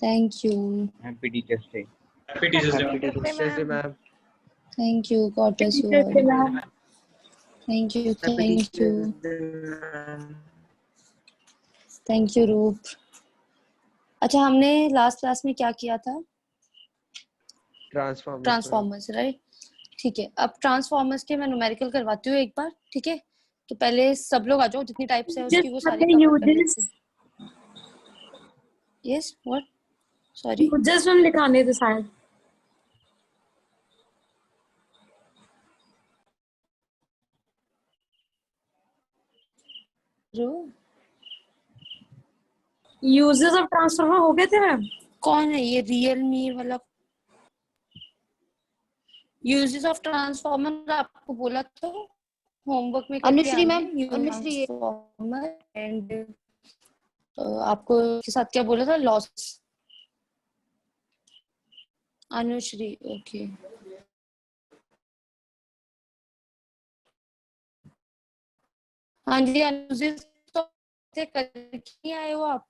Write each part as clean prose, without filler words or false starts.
Thank you. Happy Teachers Day. Happy Teachers Day. Happy Teachers Day, ma'am. Thank you. God bless you all. Thank you. Happy Thank Teachers you. Day, ma'am. Thank you, रूप. अच्छा, हमने last class में क्या किया था? Transformers, right? ठीक है, अब ट्रांसफॉर्मर्स के मैं न्यूमेरिकल करवाती हूँ एक बार, ठीक है? तो पहले सब लोग आ जाओ, जितनी टाइप्स है उसकी वो सारी कवर कर लेते हैं. Yes, what? सॉरी, जस्ट हम लिखाने थे शायद. यूजेस ऑफ ट्रांसफॉर्मर हो गए थे मैम. कौन है ये रियलमी वाला? यूजेस ऑफ ट्रांसफॉर्मर आपको बोला तो होमवर्क में. अनुश्री मैम, अनुश्री एंड आपको के साथ क्या बोला था? लॉस. अनुश्री, ओके. हाँ जी, अनुश्री तो करके आए हो आप.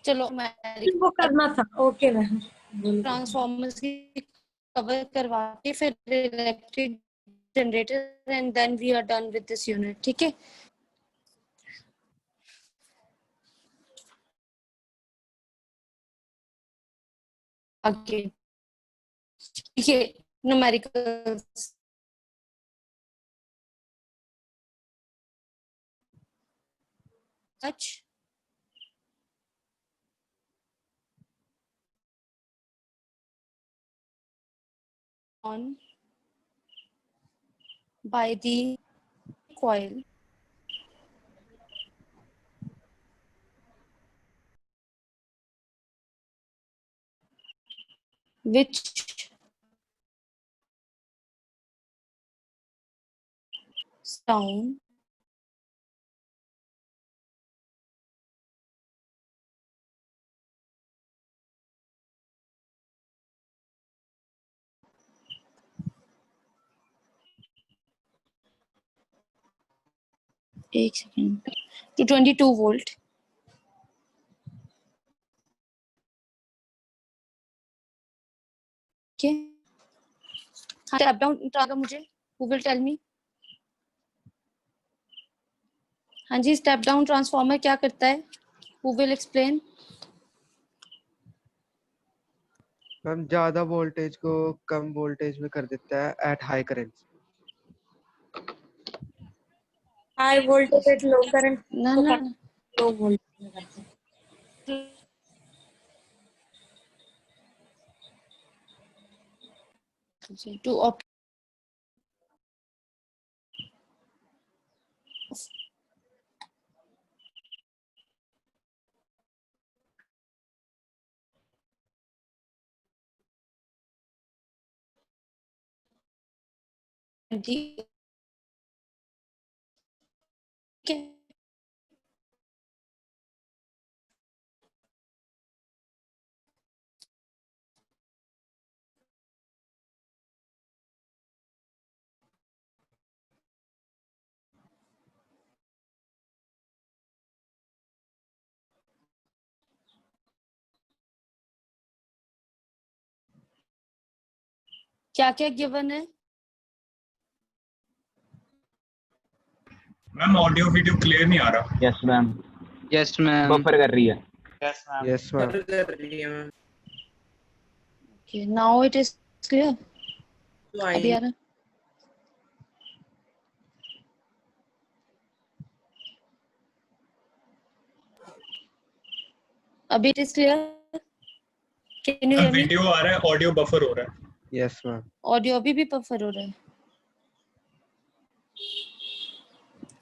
चलो, मैं वो करना था. Okay ma'am. ट्रांसफॉर्मर्स की कवर करवा के फिर electric generator and then we are done with this unit. ठीक है? ओके, ठीक है. Numericals. Such on by the coil which sound एक second to 22 volt. Okay, step down transformer मुझे who will tell me? हाँ जी, स्टेप डाउन ट्रांसफार्मर क्या करता है? who will explain? मैम ज्यादा वोल्टेज को कम वोल्टेज में कर देता है at high current. High voltage at low current. ना ना लो वोल्टेज. to जी. क्या क्या गिवन है? मैम ऑडियो वीडियो क्लियर नहीं आ रहा. Yes, ma'am. Yes ma'am. Buffer कर रही है. Yes ma'am. Yes ma'am. Okay, now it is clear. अभी आ रहा? अभी it is clear. Can you hear me? Video आ रहा है, ऑडियो बफर हो रहा है. Yes ma'am. ऑडियो अभी भी बफर हो रहा है.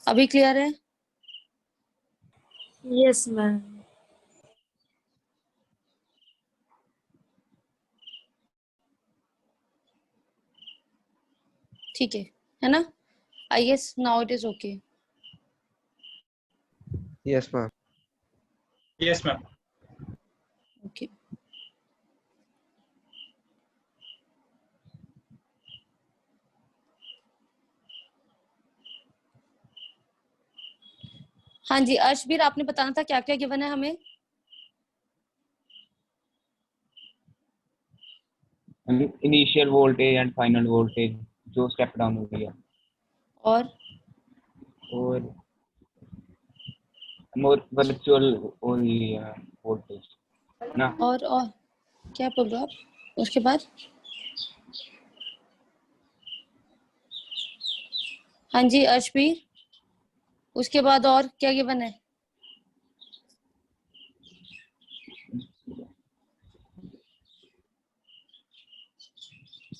अभी क्लियर है? Yes ma'am. ठीक है ना? I guess now it is okay. Yes ma'am. Yes ma'am. Okay, हाँ जी. अर्शबीर, आपने बताना था क्या क्या गिवन है हमें? Initial voltage and final voltage जो स्टेप डाउन हो गया, और और मोर वर्चुअल वोल्टेज ना। और क्या बोल रहे हो आप उसके बाद? हाँ जी अर्शबीर, उसके बाद और क्या गिवन है?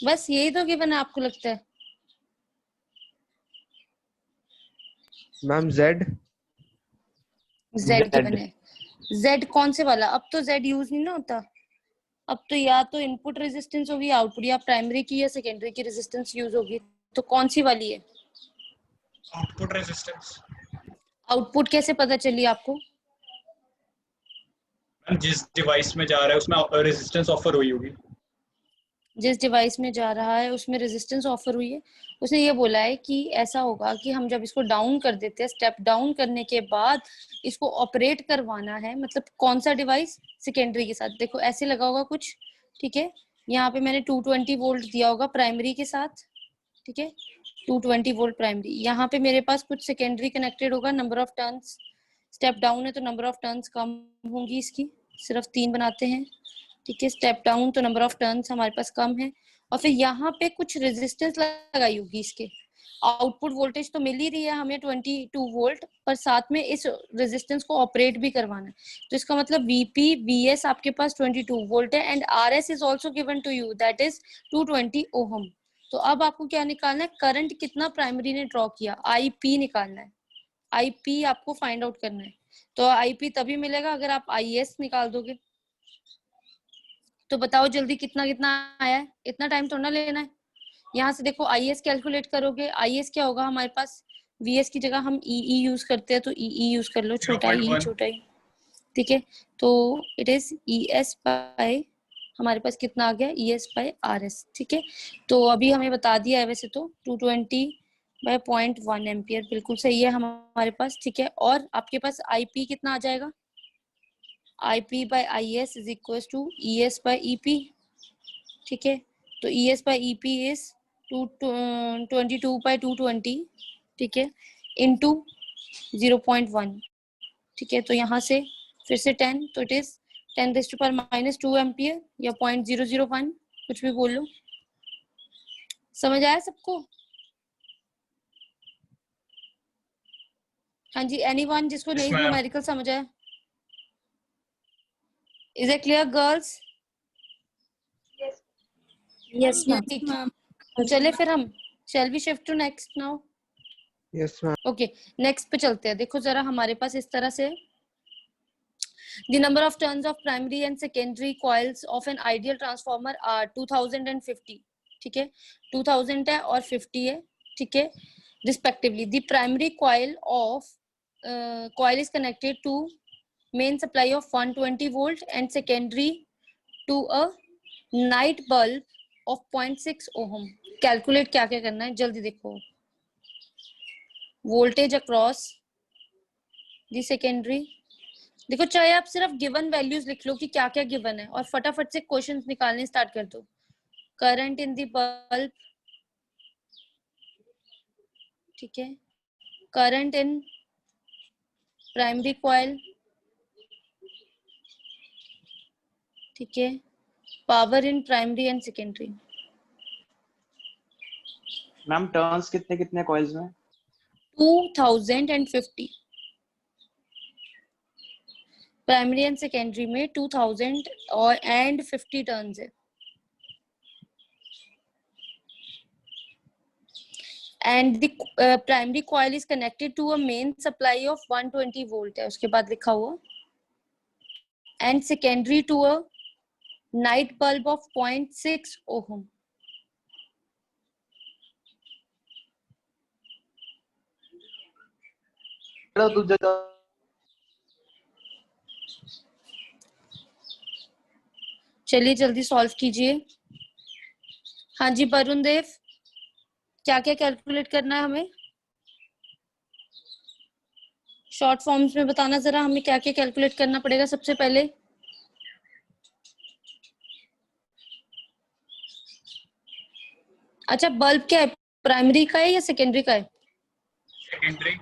बस यही तो गिवन है आपको लगता है? Ma'am Z. Z Z। Given है। जेड कौन से वाला? अब तो जेड यूज नहीं ना होता। अब तो या तो इनपुट रेजिस्टेंस होगी, आउटपुट, या प्राइमरी की या सेकेंडरी की रेजिस्टेंस यूज होगी। तो कौन सी वाली है? Output resistance. आउटपुट कैसे पता चली आपको? मैम जिस डिवाइस में जा रहा है उसमें रेजिस्टेंस ऑफर हुई होगी। जिस डिवाइस में जा रहा है उसमें रेजिस्टेंस ऑफर हुई है। उसने ये बोला है कि ऐसा होगा कि हम जब इसको डाउन कर देते हैं, स्टेप डाउन करने के बाद इसको ऑपरेट करवाना है, मतलब कौन सा डिवाइस? सेकेंडरी के साथ। देखो ऐसे लगा होगा कुछ, ठीक है। यहाँ पे मैंने 220 वोल्ट दिया होगा प्राइमरी के साथ, ठीक है, 220 वोल्ट प्राइमरी। यहाँ पे मेरे पास कुछ सेकेंडरी कनेक्टेड होगा। Number of turns, step down है तो नंबर ऑफ टर्न्स कम होंगी इसकी, सिर्फ 3 बनाते हैं, ठीक है। स्टेप डाउन तो नंबर ऑफ टर्न्स हमारे पास कम है। और फिर यहाँ पे कुछ रेजिस्टेंस लगाई होगी इसके। आउटपुट वोल्टेज तो मिल ही रही है हमें 22 वोल्ट, पर साथ में इस रेजिस्टेंस को ऑपरेट भी करवाना है। तो इसका मतलब वीपी वीएस आपके पास 22 वोल्ट है, and RS is also given to you, that is 220 ohm. तो अब आपको क्या निकालना है? करंट कितना प्राइमरी ने ड्रॉ किया, आईपी निकालना है। आईपी आपको फाइंड आउट करना है। तो आईपी तभी मिलेगा अगर आप आईएस निकाल दोगे। तो बताओ जल्दी कितना कितना आया है? इतना टाइम थोड़ा ना लेना है। यहाँ से देखो आईएस कैलकुलेट करोगे, आईएस क्या होगा हमारे पास? वीएस की जगह हम ई यूज करते हैं, तो ई यूज कर लो, छोटा ई 0.1। छोटा ई, ठीक है। तो it is E S by, हमारे पास कितना आ गया? E S by R S, ठीक है। तो अभी हमें बता दिया है वैसे तो 220 बाय 0.1 एम्पियर, बिल्कुल सही है हमारे पास, ठीक है। और आपके पास आईपी कितना आ जाएगा? IP by IS is equals to ES by EP, ठीक है। तो ES by EP is 22 by 220, ठीक है, into 0.1, ठीक है। तो यहाँ से फिर से 10, तो इट इज 10⁻⁻2 एम्पियर या 0.001, कुछ भी बोल लो। समझ आया सबको? हाँ जी, एनीवन जिसको नहीं इसमें न्यूमेरिकल समझ आया? Is it clear girls? Yes, ma'am. ठीक है, चले फिर हम, shall we shift to next now? Yes ma'am. Okay, next पे चलते हैं। देखो जरा हमारे पास इस तरह से the number of turns of primary and secondary coils of an ideal transformer are 2000 and 50, ठीक है। 2000 है और 50 है, ठीक है, respectively. The primary coil is connected to main supply of 120 volt and secondary to a night bulb of 0.6 ohm. Calculate क्या क्या करना है जल्दी देखो। वोल्टेज अक्रॉस दी सेकेंडरी, देखो चाहे आप सिर्फ गिवन वैल्यूज लिख लो कि क्या क्या गिवन है, और फटाफट से क्वेश्चंस निकालने स्टार्ट कर दो। करंट इन दी बल्ब, ठीक है, करंट इन प्राइमरी कॉइल, ठीक है, power in primary and secondary. Ma'am turns कितने कितने कॉइल्स में? 2050 प्राइमरी एंड सेकेंडरी में 2000 और एंड 50 टर्न्स है। And the primary coil is connected to a main supply of 120 volt है उसके बाद लिखा हुआ, and secondary to a night bulb of 0.6 ohm. चलिए जल्दी सॉल्व कीजिए। हाँ जी वरुण देव, क्या क्या कैलकुलेट करना है हमें? शॉर्ट फॉर्म्स में बताना जरा, हमें क्या क्या कैलकुलेट करना पड़ेगा सबसे पहले। अच्छा, बल्ब क्या है, प्राइमरी का है या सेकेंडरी का है? सेकेंडरी।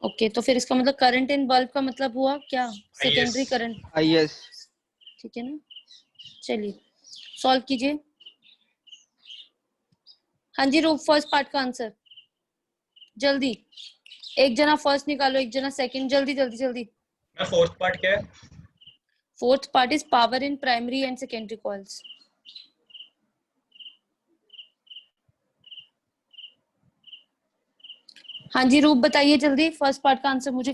ओके, तो फिर इसका मतलब करंट इन बल्ब का मतलब हुआ क्या? Secondary current, IS। ठीक है ना? चलिए सॉल्व कीजिए। हाँ जी रूप, फर्स्ट पार्ट का आंसर जल्दी, एक जना फर्स्ट निकालो, एक जना सेकंड, जल्दी जल्दी जल्दी। मैं फोर्थ पार्ट क्या है? Fourth part is power in primary and secondary coils. हाँ जी रूप बताइए जल्दी फर्स्ट पार्ट का आंसर मुझे।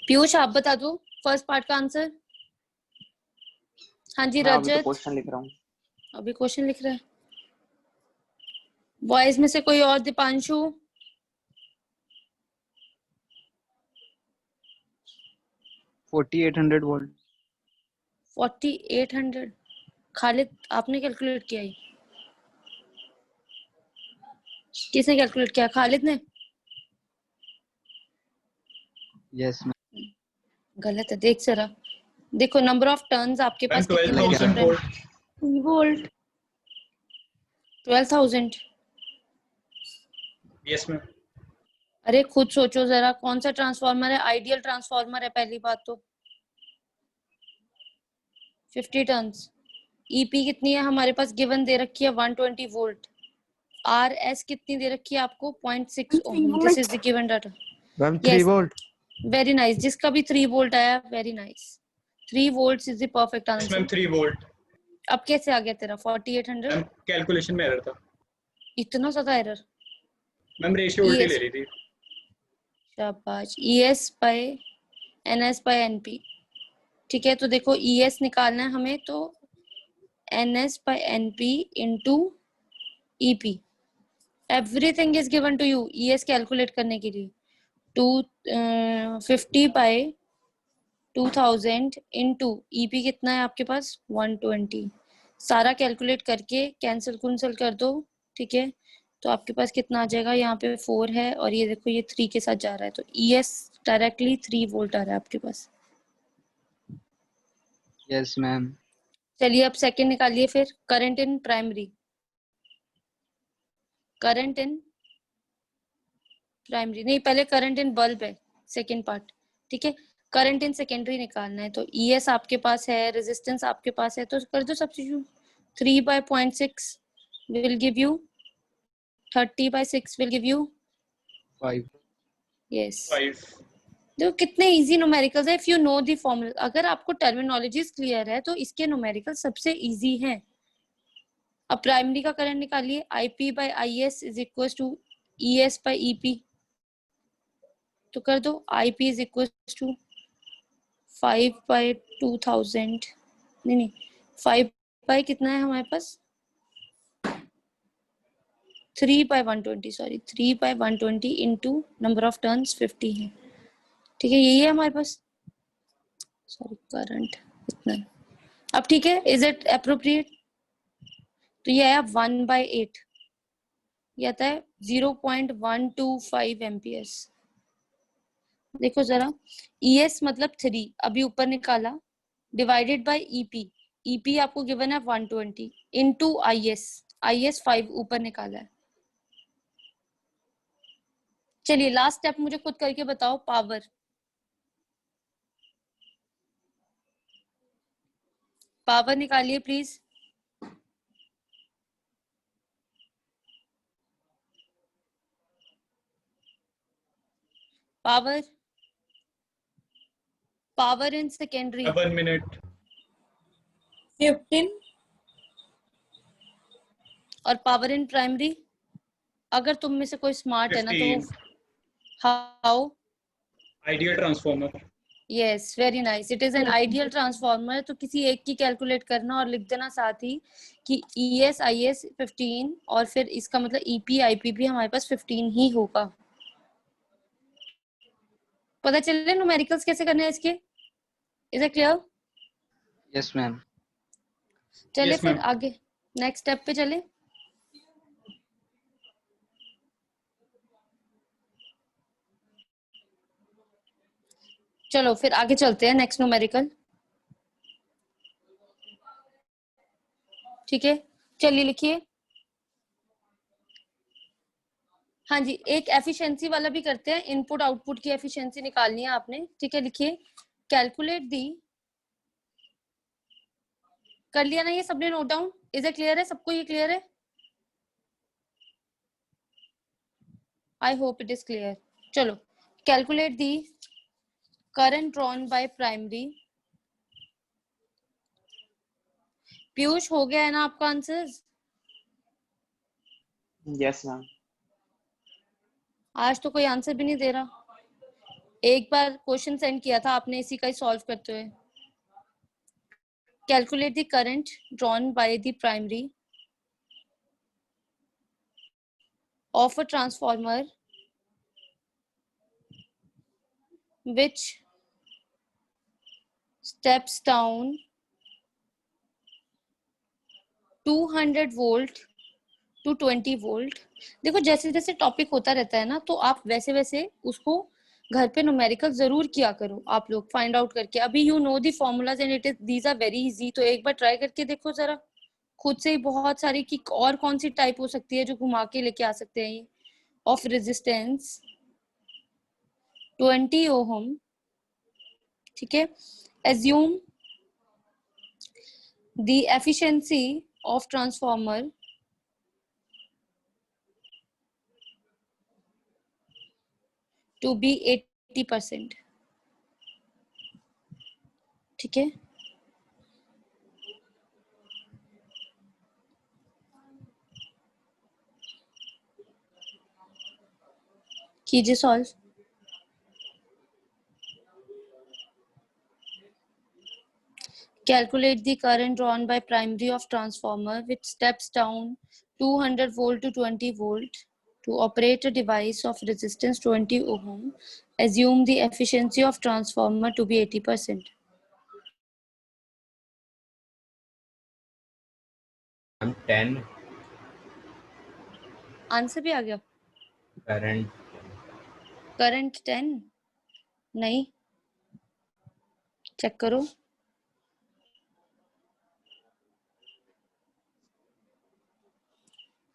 पीयूष आप बता दो फर्स्ट पार्ट का आंसर। हाँ जी मैं अभी तो रजत, क्वेश्चन लिख रहा हूँ। अभी क्वेश्चन लिख रहा है। बॉयज में से कोई और? दीपांशु, 4800 वोल्ट। 4800। खालिद आपने कैलकुलेट किया है? किसने कैलकुलेट किया? खालिद ने? यस गलत है, देख जरा, देखो नंबर ऑफ टर्न्स आपके मैम पास कितनी देर 12,000 चल रहा है? वोल्ट। वोल्ट। 12,000। Yes ma'am. अरे खुद सोचो जरा, कौन सा ट्रांसफार्मर है? आइडियल ट्रांसफार्मर है पहली बात तो। 50 टर्न्स। ईपी कितनी है हमारे पास? गिवन दे रखी है 120 वोल्ट। आर एस कितनी दे रखी है आपको? 0.6 ohm. This is the given data. Ma'am 3 yes, volt. Very nice, जिसका भी 3 वोल्ट आया, very nice. 3 volt is the perfect yes ma'am answer. 3 volt. अब कैसे आ गया तेरा 4800? मैम कैलकुलेशन में एरर था। इतना ज्यादा एरर? मैम रेशियो उल्टी ले ईएस, रही थी। शाबाश। ES by NS by NP. ठीक है, तो देखो ईएस निकालना है हमें, तो NS by NP into EP. Everything is given to you ES calculate करने के लिए। 50 बाय 2000 इनटू ईपी कितना है आपके पास? 120। सारा कैलकुलेट करके कैंसिल कुंसल कर दो, ठीक है? तो आपके पास कितना आ जाएगा? यहाँ पे 4 है और ये देखो ये 3 के साथ जा रहा है, तो ईएस डायरेक्टली 3 वोल्ट आ रहा है आपके पास। Yes ma'am. चलिए अब सेकंड निकालिए फिर। Current in primary, current in primary नहीं, पहले करंट इन बल्ब है सेकंड पार्ट, ठीक है? करंट इन सेकेंडरी निकालना है, तो ईएस आपके पास है, रेजिस्टेंस आपके पास है, तो कर दो substitute. 3 by 0.6 will give you 30 by 6 will give you 5। yes। 5। देखो कितने इजी न्यूमेरिकल्स है। If you know the formula, अगर आपको टर्मिनोलॉजीज क्लियर है तो इसके न्यूमेरिकल सबसे इजी हैं। अब प्राइमरी का करंट निकालिए। IP by IS is equal to ES by EP, तो कर दो। IP is equal to 5 by 2000, नहीं 5 by कितना है हमारे पास? 3 by 120, sorry 3 by 120 into number of turns 50 है, ठीक है? यही है हमारे पास। सॉरी करंट इतना है। अब ठीक है, इज इट अप्रोप्रिएट? तो ये आया 1/8, ये आता है 0.125 एम्पियर्स। देखो जरा, ईएस मतलब 3 अभी ऊपर निकाला, डिवाइडेड बाय ईपी। ईपी आपको गिवन है 120 इनटू आईएस, आईएस 5 ऊपर निकाला है। चलिए लास्ट स्टेप मुझे खुद करके बताओ। पावर, पावर निकालिए please. Power, power in secondary 1 minute. 15। और पावर इन प्राइमरी। अगर तुम में से कोई स्मार्ट है ना तो 15। How? Ideal transformer. Yes, very nice, it is an ideal transformer. तो किसी एक की कैलकुलेट करना और लिख देना साथ ही कि ईएस आईएस 15 और फिर इसका मतलब ईपी आईपी भी हमारे पास 15 ही होगा। पता चल रहे न्यूमेरिकल्स कैसे करने हैं इसके? Is it clear? Yes ma'am. चले Yes, फिर ma'am. आगे नेक्स्ट स्टेप पे चले। चलो फिर आगे चलते हैं नेक्स्ट न्यूमेरिकल। ठीक है, चलिए लिखिए। हाँ जी, एक एफिशिएंसी वाला भी करते हैं, इनपुट आउटपुट की एफिशिएंसी निकालनी है आपने। ठीक है, लिखिए कैलकुलेट दी, कर लिया ना ये सबने note down? Is it clear है सबको? ये क्लियर है? I hope it is clear. चलो, calculate the current drawn by primary. Piyush हो गया है ना आपका आंसर? Yes, ma'am. आज तो कोई आंसर भी नहीं दे रहा। एक बार क्वेश्चन सेंड किया था आपने इसी का ही सॉल्व करते हुए। Calculate the current drawn by the primary of a transformer which steps down 200 volt to 20 volt. देखो जैसे जैसे टॉपिक होता रहता है ना, तो आप वैसे वैसे उसको घर पे न्यूमेरिकल जरूर किया करो आप लोग, फाइंड आउट करके। अभी you know the formulas and it is these are very easy, तो एक बार ट्राई करके देखो जरा खुद से ही। बहुत सारी की और कौन सी टाइप हो सकती है जो घुमा के लेके आ सकते हैं ये। ऑफ रेजिस्टेंस 20 ओहम, ठीक है। assume the efficiency of transformer to be 80%, ठीक है। कीजिए solve. Calculate the current drawn by primary of transformer which steps down 200 volt to 20 volt to operate a device of resistance 20 ohm. Assume the efficiency of transformer to be 80%. I'm 10. Answer भी आ गया? Current. Current 10 नहीं, check करो।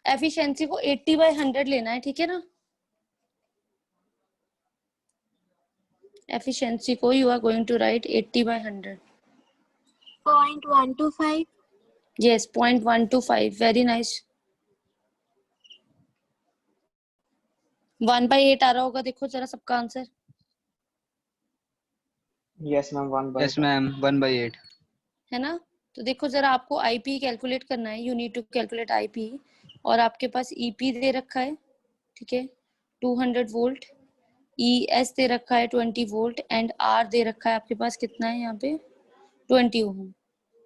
Efficiency को 80/100 लेना है, ठीक है ना। एफिशिएंसी को you are going to write 80/100। 0.125. Yes, 0.125. Very nice. 1/8 आ रहा होगा, देखो जरा सबका answer. Yes, ma'am. 1/8. Yes, ma'am. 1/8. है ना। तो देखो जरा, आपको आईपी कैलकुलेट करना है, you need to calculate IP. और आपके पास ईपी दे रखा है, ठीक है, 200 वोल्ट। ईएस दे रखा है 20 वोल्ट एंड आर दे रखा है आपके पास कितना है यहाँ पे 20 ओम,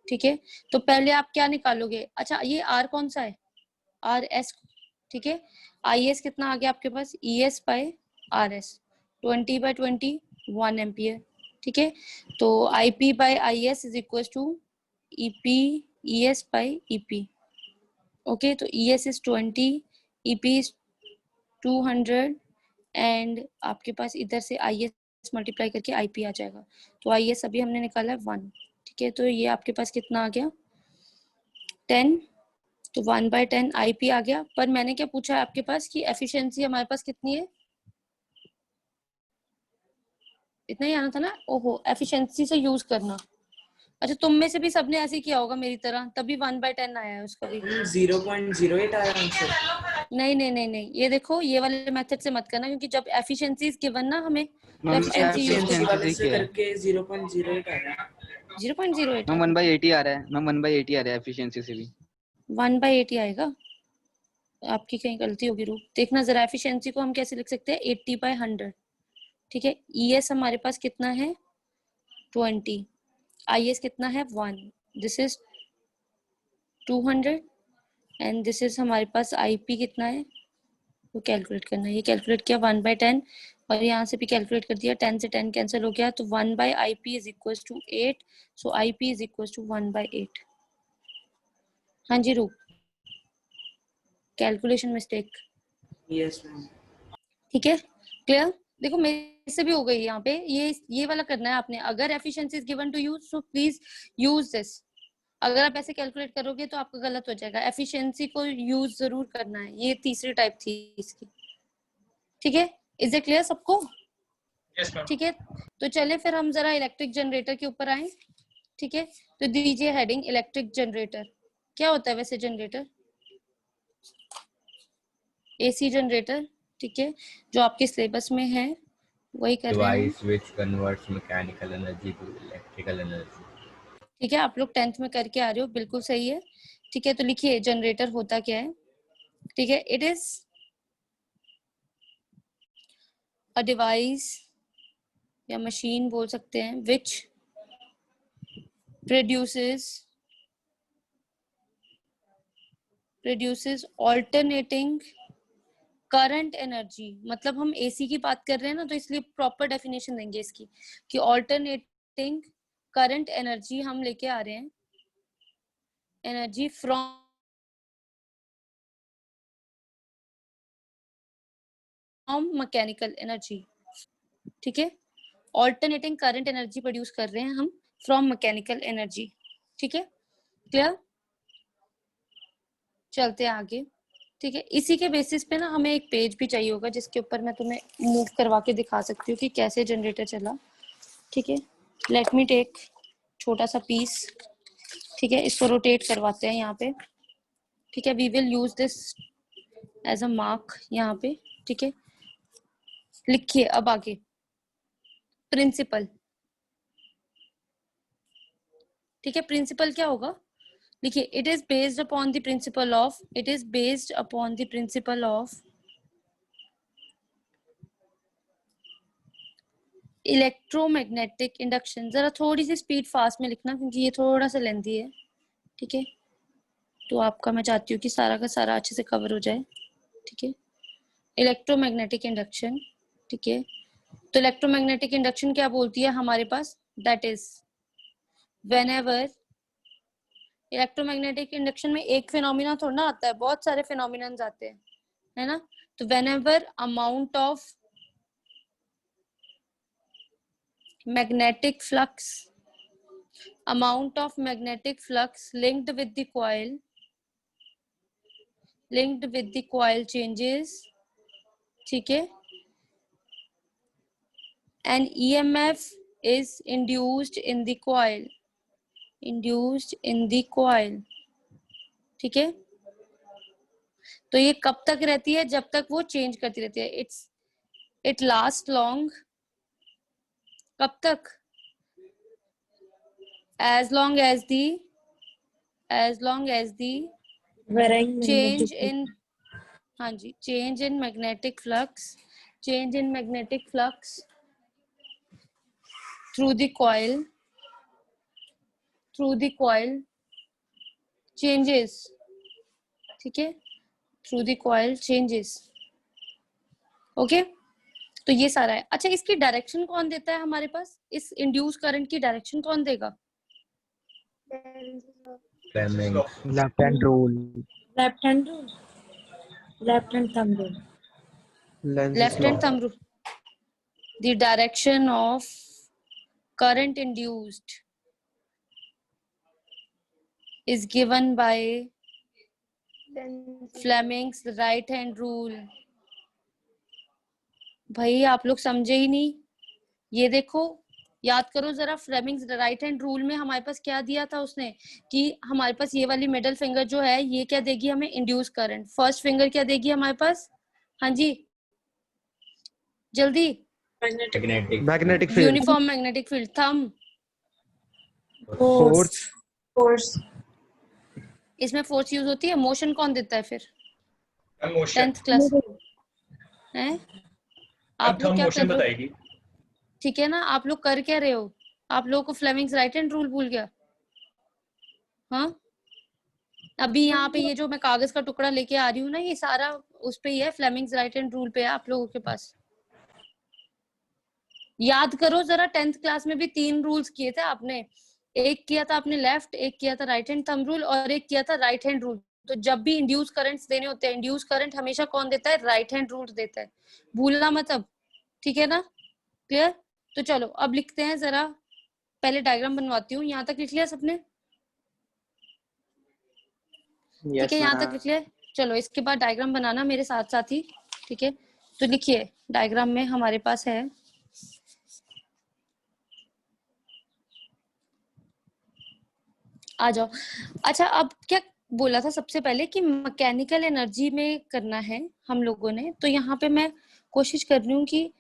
ठीक है। तो पहले आप क्या निकालोगे? अच्छा, ये आर कौन सा है? आर एस, ठीक है। आई एस कितना आ गया आपके पास? E S by R S, 20/20 1 ampere, ठीक है। तो I P by I S is equal to E P E S by E P. Okay, तो E S is 20, E P is 200 and आपके पास इधर से आई एस मल्टीप्लाई करके I P आ जाएगा। तो आई एस अभी हमने निकाला है 1, ठीक है। तो ये आपके पास कितना आ गया? 10। तो 1/10 आईपी आ गया। पर मैंने क्या पूछा है आपके पास कि एफिशिएंसी हमारे पास कितनी है? इतना ही आना था ना। ओहो, एफिशिएंसी से यूज करना। अच्छा, तुम में से भी सबने ऐसे ही किया होगा मेरी तरह, तभी 1/10 आया है उसका भी। 0.08 आया आंसर। नहीं नहीं नहीं नहीं, ये देखो, ये वाले मेथड से मत करना, क्योंकि जब एफिशिएंसी इज गिवन ना हमें, तो मैम एफिशिएंसी यूज एफिशिएंसी करना। वाले से क्या है? करके 0.08 आ रहा है। 0.08 मैम 1/80 आ रहा है। मैम 1/80 आ रहा है एफिशिएंसी से भी। 1/80 आएगा। आपकी कहीं गलती होगी रूप, देखना जरा। एफिशिएंसी को हम कैसे लिख सकते हैं? 80/100, ठीक है। ईएस हमारे पास कितना है? 20। आईएस कितना है? 1। This is 200 and this is हमारे पास आईपी कितना है वो कैलकुलेट करना है। ये कैलकुलेट किया 1/10 और यहाँ से भी कैलकुलेट कर दिया। 10 से 10 कैंसिल हो गया, तो 1/IP is equal to 8। So IP is equal to 1/8। हाँ जी रूप, कैलकुलेशन मिस्टेक। Yes, ma'am. ठीक है, क्लियर। देखो मेरे से भी हो गई यहाँ पे, ये वाला करना है आपने। अगर efficiency is given to you so please use this. अगर आप ऐसे कैलकुलेट करोगे तो आपका गलत हो जाएगा। एफिशिएंसी को यूज जरूर करना है। ये तीसरी टाइप थी इसकी। ठीक है, इज इट क्लियर सबको? Yes, ma'am. ठीक है, तो चले फिर हम जरा इलेक्ट्रिक जनरेटर के ऊपर आए। ठीक है, तो दीजिए हेडिंग इलेक्ट्रिक जनरेटर। क्या होता है वैसे जनरेटर? AC generator. ठीक है, जो आपके सिलेबस में है वही कर रहे हैं हम। Device which converts mechanical energy to electrical energy. ठीक है, आप लोग 10th में करके आ रहे हो, बिल्कुल सही है। ठीक है, तो लिखिए जनरेटर होता क्या है। ठीक है, इट इज अ डिवाइस या मशीन बोल सकते हैं which produces alternating current energy. मतलब हम एसी की बात कर रहे हैं ना, तो इसलिए प्रॉपर डेफिनेशन देंगे इसकी कि ऑल्टरनेटिंग करंट एनर्जी हम लेके आ रहे हैं, एनर्जी फ्रॉम मैकेनिकल एनर्जी। ठीक है, ऑल्टरनेटिंग करंट एनर्जी प्रोड्यूस कर रहे हैं हम फ्रॉम मैकेनिकल एनर्जी। ठीक है, क्लियर। चलते हैं आगे। ठीक है, इसी के बेसिस पे ना हमें एक पेज भी चाहिए होगा जिसके ऊपर मैं तुम्हें मूव करवा के दिखा सकती हूँ कि कैसे जनरेटर चला। ठीक है, लेट मी टेक छोटा सा पीस। ठीक है, इसको रोटेट करवाते हैं यहाँ पे। ठीक है, we will use this as a mark यहाँ पे। ठीक है, लिखिए अब आगे प्रिंसिपल। ठीक है, प्रिंसिपल क्या होगा? देखिए, it is based upon the principle of electromagnetic induction. जरा थोड़ी सी स्पीड फास्ट में लिखना क्योंकि ये थोड़ा सा लेंथी है। ठीक है, तो आपका मैं चाहती हूँ कि सारा का सारा अच्छे से कवर हो जाए। ठीक है, इलेक्ट्रोमैग्नेटिक इंडक्शन। ठीक है, तो इलेक्ट्रोमैग्नेटिक इंडक्शन क्या बोलती है हमारे पास? That is whenever electromagnetic induction में एक फिनोमिना थोड़ा ना आता है, बहुत सारे फिनोमिनन्स आते हैं, है ना। तो whenever amount of magnetic flux linked with the coil changes, ठीक है, and EMF is induced in the coil, ठीक है। तो ये कब तक रहती है? जब तक वो चेंज करती रहती है। it lasts long, कब तक? as long as the change in, हाँ जी, change in magnetic flux through the coil changes, ठीक है, through the coil changes। Okay, तो ये सारा है। अच्छा, इसकी डायरेक्शन कौन देता है हमारे पास? इस इंड्यूस करंट की डायरेक्शन कौन देगा? Fleming. Left hand rule, left hand thumb rule. Lens left hand thumb rule. The direction of current induced is given by Fleming's right hand rule। भाई आप लोग समझे ही नहीं। ये देखो, याद करो जरा, फ्लेमिंग्स राइट हैंड रूल में हमारे पास क्या दिया था उसने कि हमारे पास ये वाली मिडल फिंगर जो है ये क्या देगी हमें? Induce current. फर्स्ट फिंगर क्या देगी हमारे पास? हाँ जी, जल्दी। Magnetic field, uniform magnetic field. Thumb, force. इसमें फोर्स यूज होती है। मोशन कौन देता है फिर? मोशन 10th क्लास है। आप लोग क्या कर मोशन रहे हो? बताएगी। ठीक है ना, आप लोग कर क्या रहे हो? आप लोगों को फ्लेमिंग्स राइट हैंड रूल भूल गया? हाँ, अभी यहाँ पे ये जो मैं कागज का टुकड़ा लेके आ रही हूँ ना, ये सारा उस पे ही है, फ्लेमिंग्स राइट हैंड रूल पे है आप लोगों के पास। याद करो जरा, 10th क्लास में भी 3 रूल्स किए थे आपने। एक किया था आपने लेफ्ट, एक किया था राइट हैंड थंब रूल और एक किया था राइट हैंड रूल। तो जब भी इंड्यूस करंट्स देने होते हैं, इंड्यूस करंट हमेशा कौन देता है? राइट हैंड रूल देता है, भूलना मत अब, ठीक है ना? क्लियर? तो चलो अब लिखते हैं जरा, पहले डायग्राम बनवाती हूँ। यहाँ तक लिख लिया सबने? ठीक है, यहाँ तक लिख लिया? चलो इसके बाद डायग्राम बनाना मेरे साथ साथ ही, ठीक है? तो लिखिए, डायग्राम में हमारे पास है, आ जाओ। अच्छा, अब क्या बोला था सबसे पहले कि मैकेनिकल एनर्जी में करना है हम लोगों ने, तो यहाँ पे मैं कोशिश कर रही हूँ कि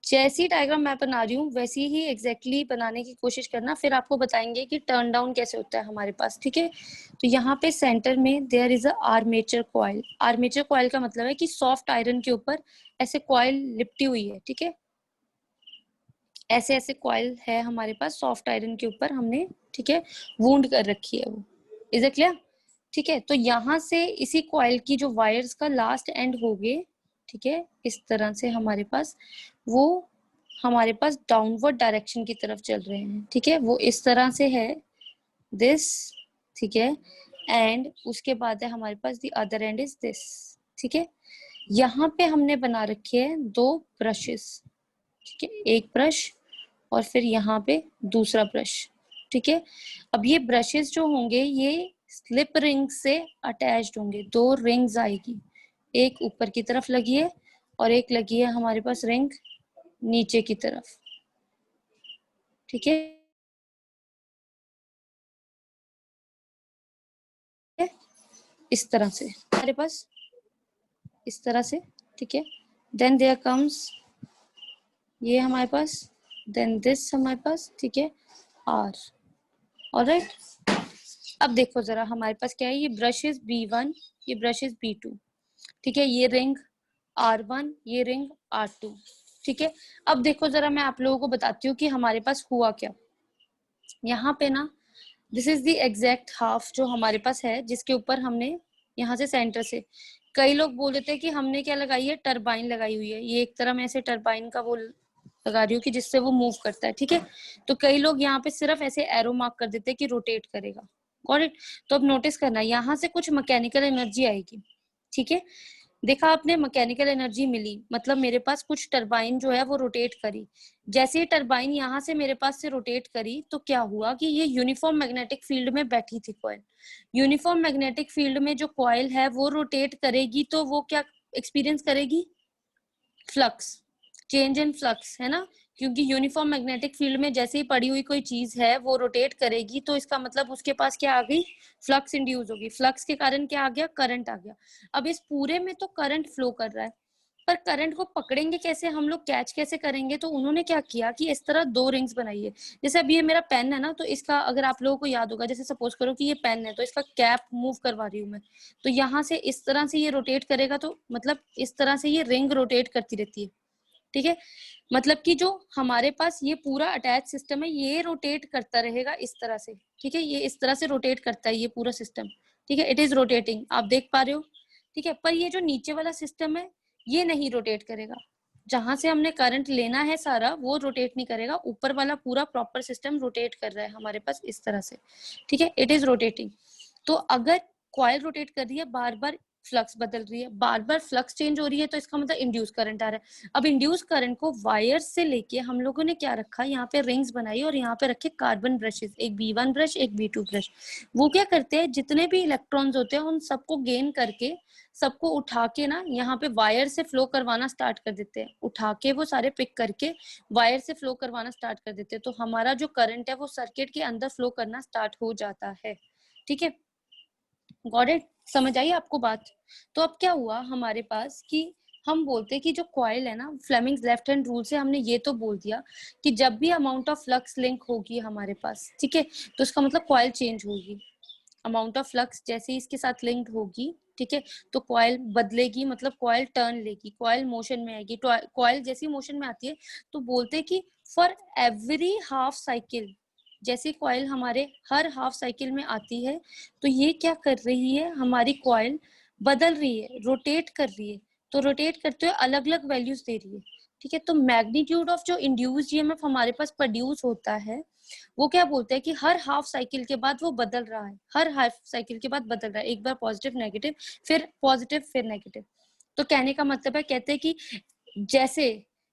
जैसी डायग्राम मैं बना रही हूँ वैसी ही एग्जैक्टली बनाने की कोशिश करना, फिर आपको बताएंगे कि टर्न डाउन कैसे होता है हमारे पास, ठीक है? तो यहाँ पे सेंटर में there is a armature coil. Armature coil का मतलब है कि सॉफ्ट आयरन के ऊपर ऐसे कॉइल लिपटी हुई है, ठीक है? ऐसे ऐसे कॉइल है हमारे पास सॉफ्ट आयरन के ऊपर, हमने, ठीक है, वूंड कर रखी है वो। Is it clear? ठीक है, तो यहाँ से इसी कॉइल की जो वायर्स का लास्ट एंड हो गए, ठीक है, इस तरह से हमारे पास वो हमारे पास डाउनवर्ड डायरेक्शन की तरफ चल रहे हैं, ठीक है? वो इस तरह से है, दिस, ठीक है, एंड उसके बाद है हमारे पास the other end is this, ठीक है? यहाँ पे हमने बना रखे हैं दो ब्रशेस, ठीक है, एक ब्रश और फिर यहाँ पे दूसरा ब्रश, ठीक है? अब ये ब्रशेस जो होंगे ये स्लिप रिंग से अटैच्ड होंगे, दो रिंग्स आएगी, एक ऊपर की तरफ लगी है और एक लगी है हमारे पास रिंग नीचे की तरफ, ठीक है? इस तरह से हमारे पास, इस तरह से, ठीक है? देन देयर कम्स ये हमारे पास, देन दिस हमारे पास, ठीक है, आर। ऑलराइट, अब देखो जरा हमारे पास क्या है, ये ब्रशेस B1, ये ब्रशेस B2, ठीक है? ये रिंग R1, ये रिंग R2, ठीक है? अब देखो जरा मैं आप लोगों को बताती हूँ कि हमारे पास हुआ क्या। यहाँ पे ना, this is the exact half जो हमारे पास है, जिसके ऊपर हमने यहाँ से सेंटर से, कई लोग बोल देते हैं कि हमने क्या लगाई है, टरबाइन लगाई हुई है। ये एक तरह मैं ऐसे टरबाइन का वो लगा रही हूँ कि जिससे वो मूव करता है, ठीक है? तो कई लोग यहाँ पे सिर्फ ऐसे एरो मार्क कर देते हैं कि रोटेट करेगा। Got it? तो अब नोटिस करना, यहाँ से कुछ मैकेनिकल एनर्जी आएगी, ठीक है? देखा आपने, मैकेनिकल एनर्जी मिली, मतलब मेरे पास कुछ टरबाइन जो है वो रोटेट करी। जैसे ही टरबाइन यहाँ से मेरे पास से रोटेट करी तो क्या हुआ कि ये यूनिफॉर्म मैग्नेटिक फील्ड में बैठी थी कॉइल। यूनिफॉर्म मैग्नेटिक फील्ड में जो कॉइल है वो रोटेट करेगी, तो वो क्या एक्सपीरियंस करेगी? फ्लक्स, चेंज इन फ्लक्स, है ना? क्योंकि यूनिफॉर्म मैग्नेटिक फील्ड में जैसे ही पड़ी हुई कोई चीज है वो रोटेट करेगी, तो इसका मतलब उसके पास क्या आ गई? फ्लक्स इंड्यूस होगी। फ्लक्स के कारण क्या आ गया? करंट आ गया। अब इस पूरे में तो करंट फ्लो कर रहा है, पर करंट को पकड़ेंगे कैसे हम लोग, कैच कैसे करेंगे? तो उन्होंने क्या किया कि इस तरह दो रिंग्स बनाई है। जैसे अब ये मेरा पेन है ना, तो इसका अगर आप लोगों को याद होगा, जैसे सपोज करो कि ये पेन है, तो इसका कैप मूव करवा रही हूँ मैं, तो यहाँ से इस तरह से ये रोटेट करेगा, तो मतलब इस तरह से ये रिंग रोटेट करती रहती है, ठीक है? मतलब कि जो हमारे पास ये पूरा अटैच सिस्टम है ये रोटेट करता रहेगा इस तरह से, ठीक है? ये इस तरह से रोटेट करता है ये पूरा सिस्टम, ठीक है? इट इज रोटेटिंग, आप देख पा रहे हो, ठीक है? पर ये जो नीचे वाला सिस्टम है ये नहीं रोटेट करेगा, जहां से हमने करंट लेना है सारा वो रोटेट नहीं करेगा, ऊपर वाला पूरा प्रॉपर सिस्टम रोटेट कर रहा है हमारे पास इस तरह से, ठीक है? It is rotating. तो अगर कॉइल रोटेट कर रही है, बार बार फ्लक्स बदल रही है, बार बार फ्लक्स चेंज हो रही है, तो इसका मतलब इंड्यूस करंट आ रहा है। अब इंड्यूस करंट को वायर से लेके हम लोगों ने क्या रखा, यहाँ पे रिंग्स बनाई और यहाँ पे रखे कार्बन ब्रशेस, एक B1 ब्रश, एक B2 ब्रश। वो क्या करते हैं, जितने भी इलेक्ट्रॉन्स होते हैं उन सबको गेन करके, सबको उठा के ना यहाँ पे वायर से फ्लो करवाना स्टार्ट कर देते हैं। उठा के वो सारे पिक करके वायर से फ्लो करवाना स्टार्ट कर देते हैं, तो हमारा जो करंट है वो सर्किट के अंदर फ्लो करना स्टार्ट हो जाता है, ठीक है? Got it? समझ आई आपको बात? तो अब क्या हुआ हमारे पास कि हम बोलते हैं कि जो कॉइल है ना, फ्लेमिंग्स लेफ्ट हैंड रूल से हमने ये तो बोल दिया कि जब भी अमाउंट ऑफ फ्लक्स लिंक होगी हमारे पास, ठीक है, तो इसका मतलब कॉइल चेंज होगी। अमाउंट ऑफ फ्लक्स जैसे ही इसके साथ लिंक्ड होगी, ठीक है, तो कॉइल बदलेगी, मतलब कॉइल टर्न लेगी, कॉइल मोशन में आएगी। तो कॉइल जैसी मोशन में आती है तो बोलते हैं कि फॉर एवरी हाफ साइकिल, जैसे कॉइल हमारे हर हाफ साइकिल में आती है, तो ये क्या कर रही है, हमारी कॉइल बदल रही है, रोटेट कर रही है। तो रोटेट करते हुए अलग अलग वैल्यूज दे रही है। ठीक है। तो मैग्नीट्यूड ऑफ जो इंड्यूस्ड ईएमएफ हमारे पास प्रोड्यूस होता है वो क्या बोलते हैं कि हर हाफ साइकिल के बाद वो बदल रहा है, हर हाफ साइकिल के बाद बदल रहा है, एक बार पॉजिटिव नेगेटिव फिर नेगेटिव। तो कहने का मतलब है, कहते हैं कि जैसे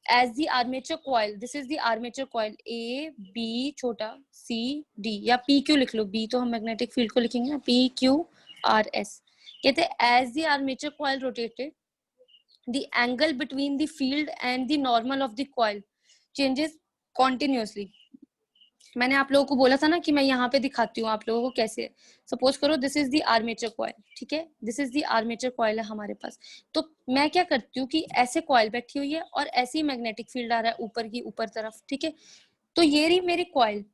as the armature coil, this is the armature coil A B छोटा सी डी, या पी क्यू लिख लो, बी तो हम मैग्नेटिक फील्ड को लिखेंगे ना, पी क्यू आर एस। कहते हैं as the armature coil rotated the angle between the field and the normal of the coil changes continuously। मैंने आप लोगों को बोला था ना कि मैं यहाँ पे दिखाती हूँ आप लोगों को कैसे। सपोज करो this is the armature coil, ठीक है, this is the armature coil है हमारे पास। तो मैं क्या करती हूँ कि ऐसे कॉइल बैठी हुई है और ऐसे ही मैग्नेटिक फील्ड आ रहा है ऊपर की ऊपर तरफ, ठीक है। तो ये रही मेरी कॉइल,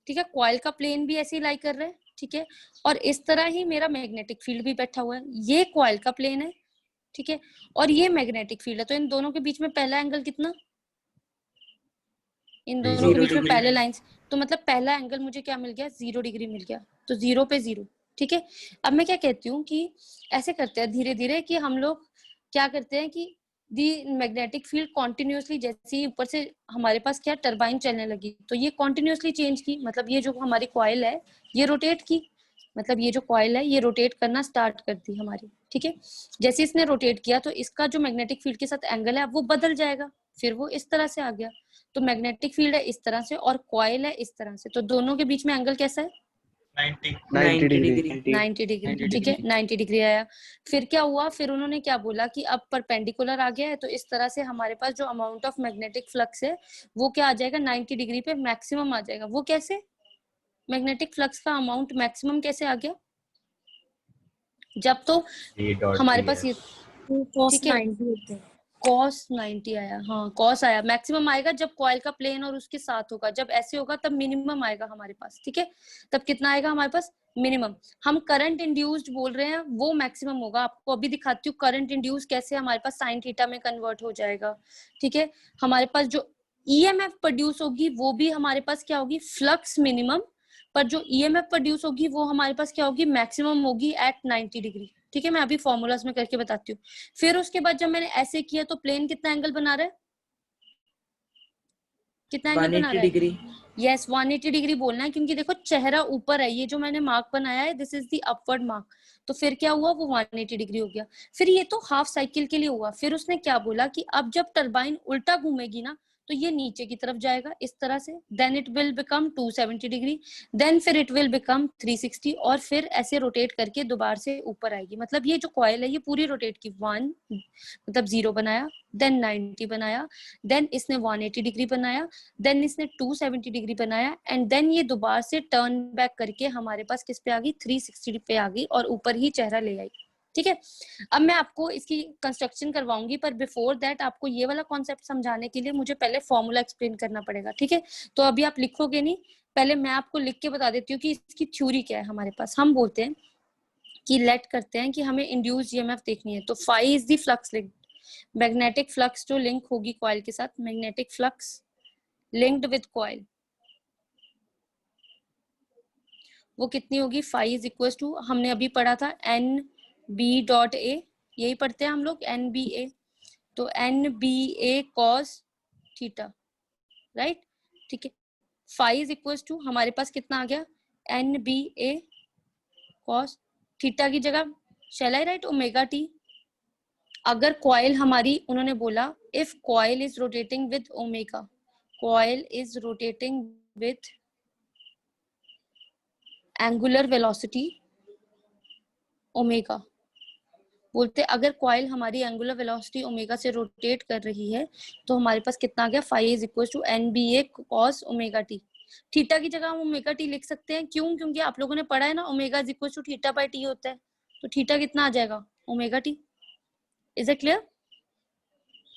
ठीक है, कॉइल का प्लेन भी ऐसे ही लाई कर रहा है, ठीक है, और इस तरह ही मेरा मैग्नेटिक फील्ड भी बैठा हुआ है। ये कॉइल का प्लेन है, ठीक है, और ये मैग्नेटिक फील्ड है। तो इन दोनों के बीच में पहला एंगल कितना, इन दोनों के बीच में पहले लाइंस, तो मतलब पहला एंगल मुझे क्या मिल गया, 0 डिग्री मिल गया। तो 0 पे 0, ठीक है। अब मैं क्या कहती हूँ कि ऐसे करते हैं धीरे धीरे कि हम लोग क्या करते हैं कि दी मैग्नेटिक फील्ड कॉन्टिन्यूसली, जैसे ही ऊपर से हमारे पास क्या टरबाइन चलने लगी तो ये कॉन्टिन्यूसली चेंज की, मतलब ये जो हमारी कॉइल है ये रोटेट की, मतलब ये जो कॉइल है ये रोटेट करना स्टार्ट कर दी हमारी, ठीक है। जैसे इसने रोटेट किया तो इसका जो मैग्नेटिक फील्ड के साथ एंगल है वो बदल जाएगा, फिर वो इस तरह से आ गया। तो मैग्नेटिक फील्ड है इस तरह से और कॉइल है इस तरह से, तो दोनों के बीच में एंगल कैसा है, 90 डिग्री 90 डिग्री, ठीक है, 90 डिग्री आया। फिर क्या हुआ, फिर उन्होंने क्या बोला कि अब परपेंडिकुलर आ गया है, तो इस तरह से हमारे पास जो अमाउंट ऑफ मैग्नेटिक फ्लक्स है वो क्या आ जाएगा, 90 डिग्री पे मैक्सिमम आ जाएगा। वो कैसे, मैग्नेटिक फ्लक्स का अमाउंट मैक्सिमम कैसे आ गया, जब तो हमारे पास ये, ठीक है, cos 90 आया, हाँ cos आया, मैक्सिमम आएगा जब कॉइल का प्लेन और उसके साथ होगा, जब ऐसे होगा तब मिनिमम आएगा हमारे पास, ठीक है। तब कितना आएगा हमारे पास, मिनिमम। हम करंट इंड्यूस्ड बोल रहे हैं वो मैक्सिमम होगा। आपको अभी दिखाती हूँ करंट इंड्यूस कैसे हमारे पास साइन थीटा में कन्वर्ट हो जाएगा, ठीक है। हमारे पास जो ईएमएफ प्रोड्यूस होगी वो भी हमारे पास क्या होगी, फ्लक्स मिनिमम, पर जो ईएमएफ प्रोड्यूस होगी वो हमारे पास क्या होगी, मैक्सिमम होगी एट 90 डिग्री, ठीक है। मैं अभी फॉर्मूलाज में करके बताती हूँ। फिर उसके बाद जब मैंने ऐसे किया तो प्लेन कितना एंगल बना रहा है, कितना एंगल बना रहा है, डिग्री यस 180 डिग्री बोलना है, क्योंकि देखो चेहरा ऊपर है, ये जो मैंने मार्क बनाया है this is the upward mark, तो फिर क्या हुआ, वो 180 डिग्री हो गया। फिर ये तो हाफ साइकिल के लिए हुआ। फिर उसने क्या बोला कि अब जब टरबाइन उल्टा घूमेगी ना तो ये नीचे की तरफ जाएगा इस तरह से, then it will become 270 degree, then फिर इट विल बिकम 360, और फिर ऐसे रोटेट करके दोबारा से ऊपर आएगी। मतलब ये जो कॉइल है ये पूरी रोटेट की, 1 मतलब 0 बनाया, देन 90 बनाया, देन इसने 180 डिग्री बनाया, देन इसने 270 डिग्री बनाया, एंड देन ये दोबारा से टर्न बैक करके हमारे पास किस पे आ गई, 360 पे आ गई और ऊपर ही चेहरा ले आई, ठीक है। अब मैं आपको इसकी कंस्ट्रक्शन करवाऊंगी, पर बिफोर दैट आपको ये वाला कॉन्सेप्ट समझाने के लिए मुझे पहले फॉर्मूला एक्सप्लेन करना पड़ेगा, ठीक है। तो अभी आप लिखोगे नहीं, पहले मैं आपको लिख के बता देती हूँ कि इसकी थ्योरी क्या है। हमारे पास हम बोलते हैं कि लेट करते हैं कि हमें इंड्यूस्ड ईएमएफ देखनी है, तो phi is the flux linked, magnetic flux जो लिंक होगी कॉइल के साथ, magnetic flux linked with coil, वो कितनी होगी, फाई इज इक्वल टू, हमने अभी पढ़ा था एन बी डॉट ए, यही पढ़ते हैं हम लोग एन बी ए, तो N B A cos theta, right, ठीक है। फाई इज इक्वल टू हमारे पास कितना आ गया, N B A cos theta की जगह shall I write omega T. अगर कॉइल हमारी, उन्होंने बोला if coil is rotating with omega, coil is rotating with angular velocity omega, बोलते अगर कॉइल हमारी एंगुलर वेलोसिटी ओमेगा से रोटेट कर रही है तो हमारे पास कितना आ गया, phi is equal to N B A cos omega T. Theta की जगह हम ओमेगा टी लिख सकते हैं, क्यों, क्योंकि आप लोगों ने पढ़ा है ना omega is equal to theta by T होता है, तो थीटा कितना आ जाएगा, omega T. Is it clear?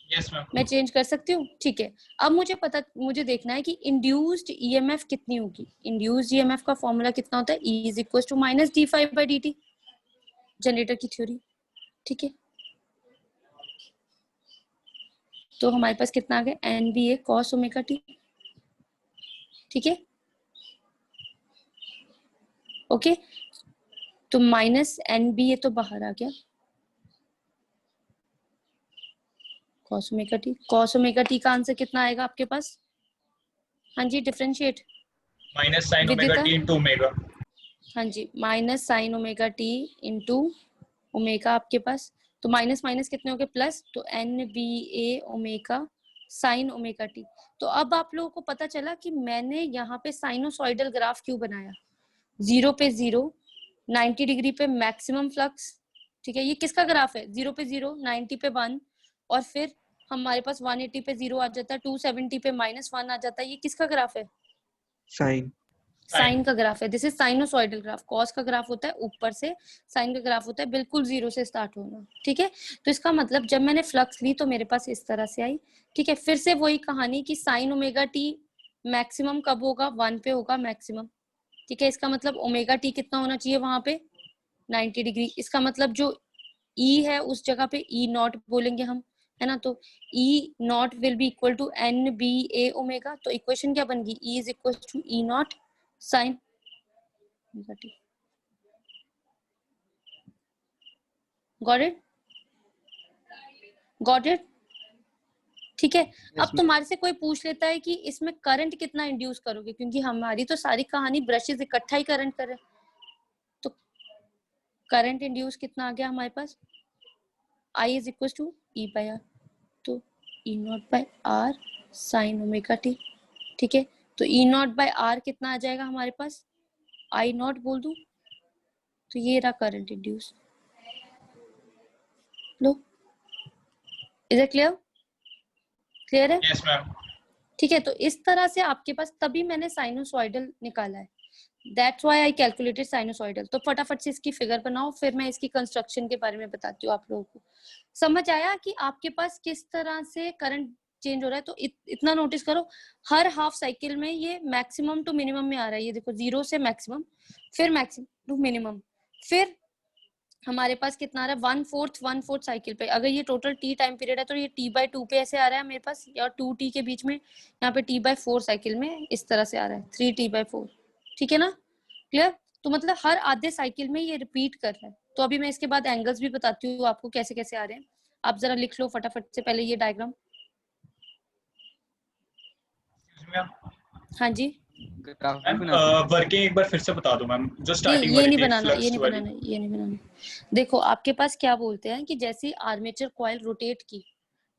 Yes ma'am. मैं चेंज कर सकती हूँ, ठीक है। अब मुझे देखना है कि इंड्यूस्ड ईएमएफ कितनी होगी। इंड्यूस्ड ईएमएफ का फॉर्मूला कितना होता है, E is equal to minus D phi by D T, generator की थ्योरी, ठीक है। तो हमारे पास कितना आ गया, N B A cos omega T, ठीक है, ओके। तो माइनस एन बी ए तो बाहर आ गया, cos omega T, cos omega T का आंसर कितना आएगा आपके पास? हाँ जी, differentiate minus sine omega T into omega. हाँ जी, minus sine omega T into omega आपके पास, तो माइनस माइनस कितने हो गए प्लस, तो N B A omega sine omega T. तो अब आप लोगों को पता चला कि मैंने यहाँ पे साइनोसॉइडल ग्राफ क्यों बनाया। 0 पे 0, 90 डिग्री पे मैक्सिमम फ्लक्स, ठीक है, ये किसका ग्राफ है? 0 पे 0, 90 पे 1, और फिर हमारे पास 180 पे 0 आ जाता है, 270 पे -1 आ जाता है। ये किसका ग्राफ है? साइन। साइन का ग्राफ है। This is sinusoidal graph. Cos का ग्राफ होता है ऊपर से, साइन का ग्राफ होता है बिल्कुल 0 से स्टार्ट होना, ठीक है। तो इसका मतलब जब मैंने फ्लक्स ली तो मेरे पास इस तरह से आई, ठीक है। फिर से वही कहानी कि साइन ओमेगा टी मैक्सिमम कब होगा? 1 पे होगा मैक्सिमम, ठीक है। इसका मतलब ओमेगा टी कितना होना चाहिए वहां पे? 90 डिग्री। इसका मतलब जो ई है उस जगह पे ई नॉट बोलेंगे हम, है ना। तो E naught will be equal to N B A omega. तो इक्वेशन क्या बन गई? E is equal to E naught sine omega T. Got it? Got it? ठीक है। अब तुम्हारे से कोई पूछ लेता है कि इसमें करंट कितना इंड्यूस करोगे, क्योंकि हमारी तो सारी कहानी ब्रशेस इकट्ठा ही करंट करे, तो करंट इंड्यूस कितना आ गया हमारे पास? I is equal to E by R, तो E naught by R sine omega T, ठीक है। तो ई नॉट बाई आर कितना आ जाएगा हमारे पास? आई नॉट बोल दूं तो ये रहा करंट इंड्यूस। लो, इज इट क्लियर? क्लियर है? Yes ma'am. ठीक है। तो इस तरह से आपके पास, तभी मैंने साइनोसॉइडल निकाला है, that's why I calculated sinusoidal. तो फटाफट से इसकी फिगर बनाओ, फिर मैं इसकी कंस्ट्रक्शन के बारे में बताती हूँ आप लोगों को। समझ आया कि आपके पास किस तरह से करंट चेंज हो रहा है? तो इतना नोटिस करो, हर हाफ साइकिल में ये मैक्सिमम टू मिनिमम में आ रहा है। ये देखो, 0 से मैक्सिमम, फिर मैक्सिमम टू मिनिमम, फिर हमारे पास कितना आ रहा है? 1/4 साइकिल पे। अगर ये टोटल टी टाइम पीरियड है तो ये t/2 पे ऐसे आ रहा है मेरे पास, या 2t के बीच में, यहाँ पे t/4 साइकिल में इस तरह से आ रहा है, 3t/4, ठीक है ना। क्लियर? तो मतलब हर आधे साइकिल में ये रिपीट कर रहा है। तो अभी मैं इसके बाद एंगल्स भी बताती हूँ आपको कैसे कैसे आ रहे हैं। आप जरा लिख लो फटाफट से पहले ये डायग्राम। हाँ जी, ग्राफ भी मैम बना सकते हैं। वर्किंग एक बार फिर से बता दो मैम, जो नहीं स्टार्टिंग ये वाली नहीं थी बनाना, ये फ्लक्स नहीं वाली। बनाना, ये नहीं बनाना। देखो आपके पास क्या बोलते हैं कि जैसे आर्मेचर कॉइल रोटेट की,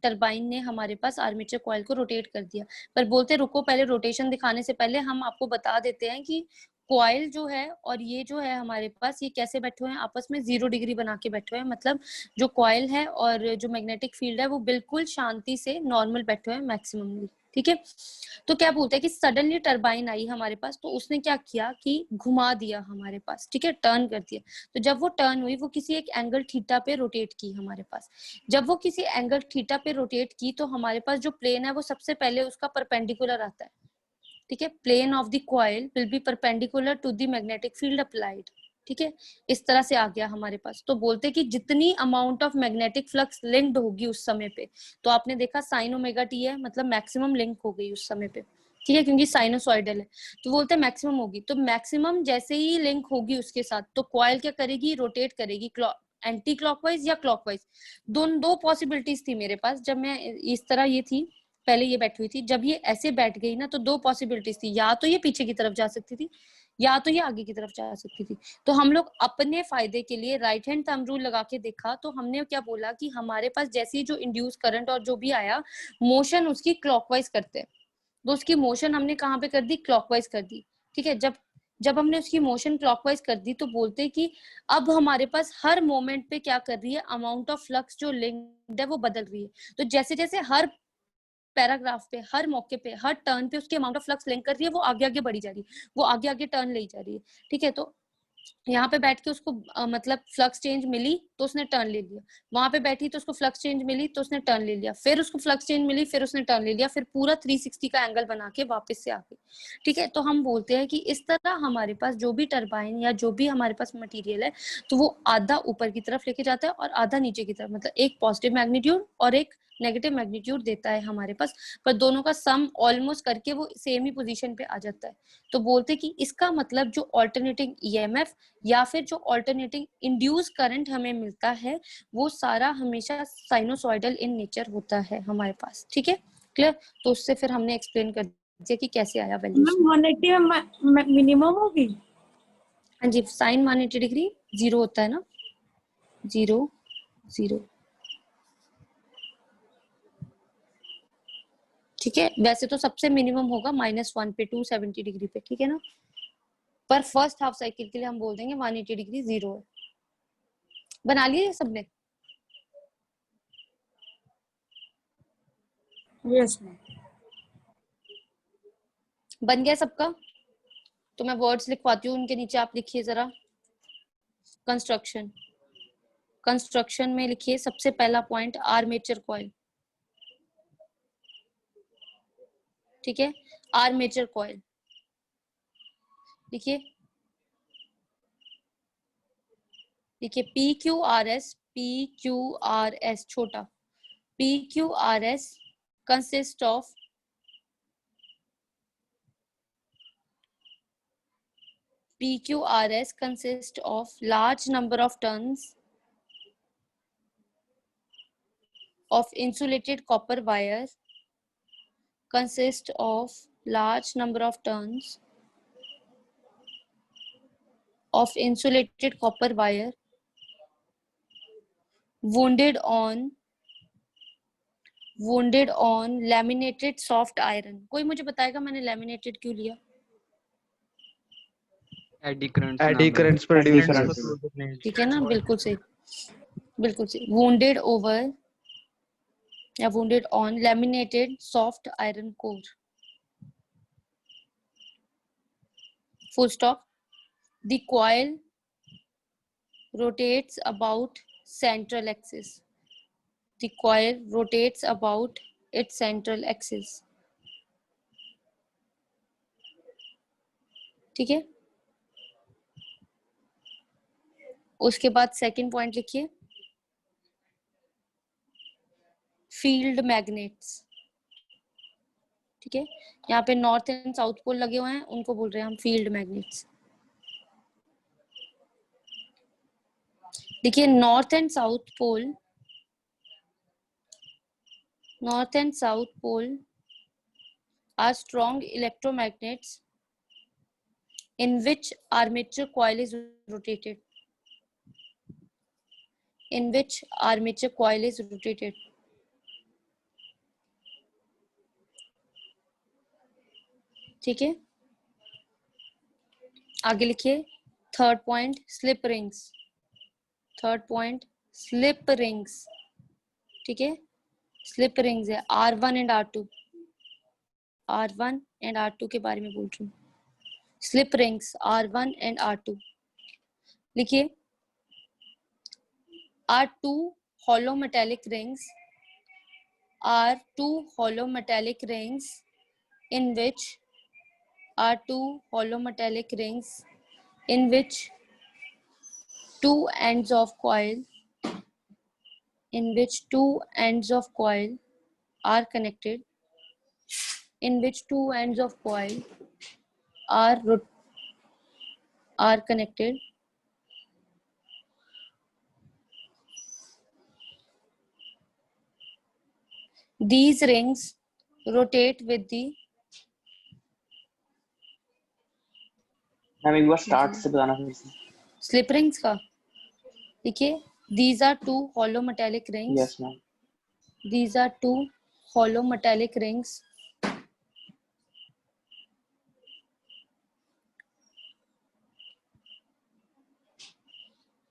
टरबाइन ने हमारे पास आर्मेचर कॉइल को रोटेट कर दिया, पर बोलते रुको, पहले रोटेशन दिखाने से पहले हम आपको बता देते हैं कि कॉइल जो है और ये जो है हमारे पास, ये कैसे बैठे हुए हैं आपस में? 0 डिग्री बना के बैठे हुए हैं। मतलब जो कॉइल है और जो मैग्नेटिक फील्ड है वो बिल्कुल शांति से नॉर्मल बैठे हुए हैं मैक्सिममली, ठीक है। तो क्या बोलते हैं कि सडनली टरबाइन आई हमारे पास, तो उसने क्या किया कि घुमा दिया हमारे पास, ठीक है, टर्न कर दिया। तो जब वो टर्न हुई, वो किसी एक एंगल थीटा पे रोटेट की हमारे पास। जब वो किसी एंगल थीटा पे रोटेट की तो हमारे पास जो प्लेन है वो सबसे पहले उसका परपेंडिकुलर आता है, ठीक है। Plane of the coil will be perpendicular to the magnetic field applied, ठीक है। इस तरह से आ गया हमारे पास। तो बोलते कि जितनी amount of magnetic flux linked होगी उस समय पे, तो आपने देखा साइन ओमेगा टी है, मतलब मैक्सिमम लिंक हो गई उस समय पे, ठीक है, क्योंकि साइनोसॉइडल है। तो बोलते हैं मैक्सिमम होगी। तो मैक्सिमम जैसे ही लिंक होगी उसके साथ, तो कॉइल क्या करेगी? रोटेट करेगी, एंटी क्लॉकवाइज या क्लॉकवाइज। दो पॉसिबिलिटीज थी मेरे पास। जब मैं इस तरह, ये थी पहले, ये बैठी हुई थी, जब ये ऐसे बैठ गई ना, तो 2 पॉसिबिलिटीज थी, या तो ये पीछे की तरफ जा सकती थी या तो ये आगे की तरफ जा सकती थी। तो हम लोग अपने फायदे के लिए राइट हैंड थंब रूल लगा के देखा, तो हमने क्या बोला कि हमारे पास जैसी जो इंड्यूस करंट और जो भी आया, मोशन उसकी क्लॉकवाइज करते हैं। तो उसकी मोशन हमने कहाँ पे कर दी? क्लॉकवाइज कर दी, ठीक है। जब हमने उसकी मोशन क्लॉकवाइज कर दी, तो बोलते कि अब हमारे पास हर मोमेंट पे क्या कर रही है? अमाउंट ऑफ फ्लक्स जो लिंक्ड है वो बदल रही है। तो जैसे जैसे हर पैराग्राफ पे, हर मौके पे, हर टर्न पे उसकी अमाउंट ऑफ फ्लक्स लिंक कर रही है, वो आगे आगे बढ़ी जा रही है, वो आगे आगे टर्न ले जा रही है, ठीक है। तो यहाँ पे बैठ के उसको मतलब फ्लक्स चेंज मिली तो उसने टर्न ले लिया, वहां पे बैठी तो उसको फ्लक्स चेंज मिली तो उसने टर्न ले लिया, फिर उसको फ्लक्स चेंज मिली, फिर उसने टर्न ले लिया, फिर पूरा 360 का एंगल बना के वापस से आ गई, ठीक है। तो हम बोलते हैं कि इस तरह हमारे पास जो भी टरबाइन या जो भी हमारे पास मटेरियल है, तो वो आधा ऊपर की तरफ लेके जाता है और आधा नीचे की तरफ, मतलब एक पॉजिटिव मैग्नीट्यूड और एक नेगेटिव मैग्नीट्यूड देता है हमारे पास, पर दोनों का सम ऑलमोस्ट करके वो सेम ही पोजीशन पे आ जाता है। तो बोलते कि इसका मतलब जो ऑल्टरनेटिंग ईएमएफ या फिर जो ऑल्टरनेटिंग इंड्यूस करंट हमें मिलता है वो सारा हमेशा साइनोसॉइडल इन नेचर होता है हमारे पास, ठीक है, क्लियर। तो उससे फिर हमने एक्सप्लेन कर दिया कि कैसे आया वैल्यूज। मैम 180 में मिनिमम होगी। हाँ जी, साइन 180 डिग्री 0 होता है ना, 0 0, ठीक है। वैसे तो सबसे मिनिमम होगा -1 पे 270 डिग्री पे, ठीक है ना, पर फर्स्ट हाफ साइकिल के लिए हम बोल देंगे 180 डिग्री 0 है। बना लिए सबने? Yes ma'am. बन गया सबका? तो मैं वर्ड्स लिखवाती हूँ, उनके नीचे आप लिखिए जरा। कंस्ट्रक्शन, कंस्ट्रक्शन में लिखिए सबसे पहला पॉइंट आर्मेचर कॉइल, ठीक है, आर्मेचर कॉइल लिखिए, देखिए PQRS, PQRS छोटा, PQRS consist of PQRS consists of large number of tons of insulated copper wire, consist of large number of tons of insulated copper wire wounded on laminated soft iron। कोई मुझे बताएगा मैंने laminated क्यों लिया? Eddy currents eddy currents produce currents। करते हैं। ठीक है ना, बिल्कुल सही, बिल्कुल सही। wounded over या wounded on laminated soft iron core, full stop। The coil rotates about central axis, the coil rotates about its central axis, ठीक है। उसके बाद सेकंड पॉइंट लिखिए, फील्ड मैग्नेट्स, ठीक है। यहाँ पे नॉर्थ एंड साउथ पोल लगे हुए हैं, उनको बोल रहे हैं हम फील्ड मैग्नेट्स। देखिए north and south pole, north and south pole are strong electromagnets in which armature coil is rotated, in which armature coil is rotated, ठीक है। आगे लिखिए third point slip rings, third point slip rings, ठीक है। Slip rings है R1 and R2, R1 and R2 के बारे में बोल रही हूँ। Slip rings R1 and R2 लिखिए, are two hollow metallic rings, are two hollow metallic rings in which are two hollow metallic rings in which two ends of coil, in which two ends of coil are connected, in which two ends of coil are connected, these rings rotate with the, ma'am एक बार start से बताना फिर से। Slip rings का देखिए, these are two hollow metallic rings, yes ma'am. these are two hollow metallic rings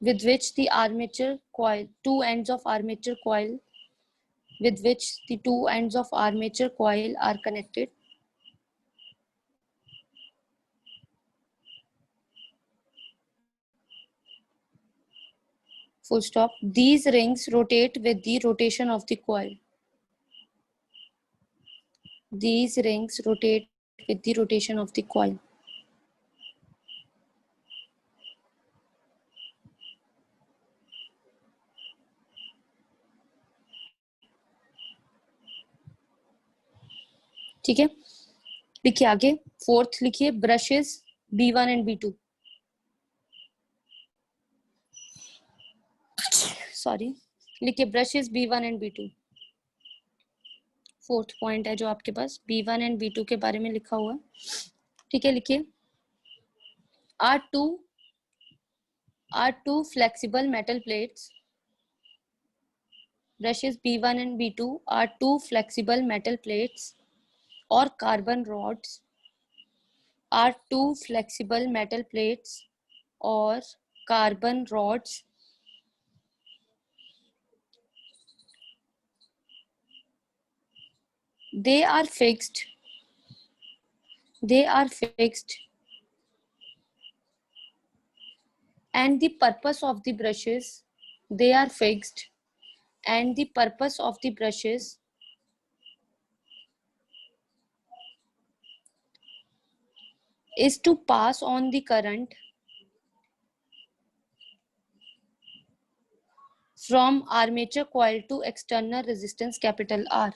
with which the armature coil, two ends of armature coil, with which the two ends of armature coil are connected, full stop। These rings rotate with the rotation of the coil, these rings rotate with the rotation of the coil, ठीक है। लिखिए आगे fourth लिखिए, brushes B1 and B2, sorry, लिखिए brushes B1 and B2। Fourth point है जो आपके पास B1 and B2 के बारे में लिखा हुआ है, ठीक है। लिखिए are two flexible metal plates. Brushes B1 and B2 are two flexible metal plates or carbon rods. Are two flexible metal plates or carbon rods. They are fixed. And the purpose of the brushes, they are fixed. And the purpose of the brushes is to pass on the current from armature coil to external resistance capital R.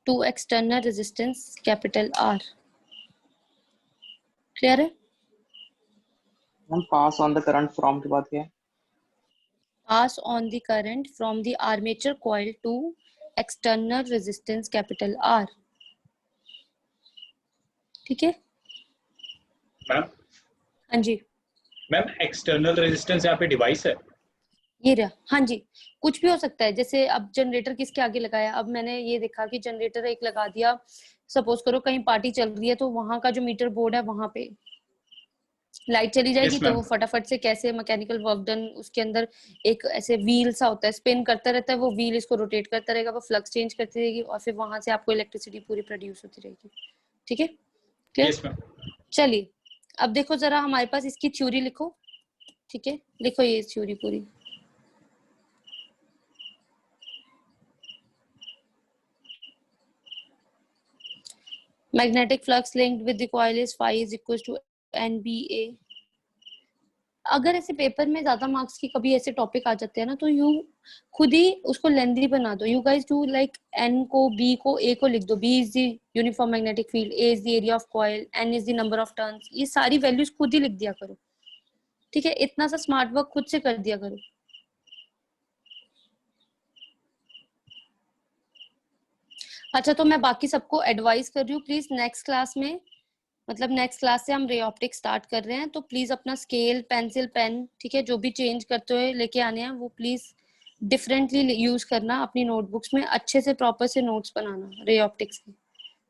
To external resistance capital R. Clear है? हम pass on the current from के बाद क्या है? Pass on the current from the armature coil to external resistance capital R. ठीक है? Ma'am हाँ जी, ma'am external resistance यहाँ पे डिवाइस है। ये रहा। हाँ जी, कुछ भी हो सकता है। जैसे अब जनरेटर किसके आगे लगाया, अब मैंने ये देखा कि जनरेटर एक लगा दिया, सपोज करो कहीं पार्टी चल रही है तो वहां का जो मीटर बोर्ड है वहां पे लाइट चली जाएगी, Yes, तो ma'am. वो फटाफट से कैसे मैकेनिकल वर्क डन, उसके अंदर एक ऐसे व्हील सा होता है, स्पिन करता रहता है वो व्हील, इसको रोटेट करता रहेगा, वो फ्लक्स चेंज करती रहेगी और फिर वहां से आपको इलेक्ट्रिसिटी पूरी प्रोड्यूस होती रहेगी। ठीक है, क्लियर? Yes ma'am. चलिए अब देखो जरा हमारे पास इसकी थ्योरी लिखो। ठीक है, लिखो ये थ्योरी पूरी। Magnetic flux linked with the coil is phi is equals to NBA। अगर ऐसे पेपर में ज्यादा मार्क्स की कभी ऐसे टॉपिक आ जाते हैं ना, तो यू खुद ही उसको लेंथी बना दो। You guys do like N को B को A को लिख दो। B is the uniform magnetic field, A is the area of coil, N is the number of turns. ये सारी वैल्यूज खुद ही लिख दिया करो। ठीक है, इतना सा स्मार्ट वर्क खुद से कर दिया करो। अच्छा, तो मैं बाकी सबको एडवाइस कर रही हूँ, प्लीज नेक्स्ट क्लास में, मतलब नेक्स्ट क्लास से हम रे ऑप्टिक्स स्टार्ट कर रहे हैं, तो प्लीज अपना स्केल, पेंसिल, पेन, ठीक है, जो भी चेंज करते हुए लेके आने हैं वो प्लीज डिफरेंटली यूज करना। अपनी नोटबुक्स में अच्छे से प्रॉपर से नोट्स बनाना रे ऑप्टिक्स के।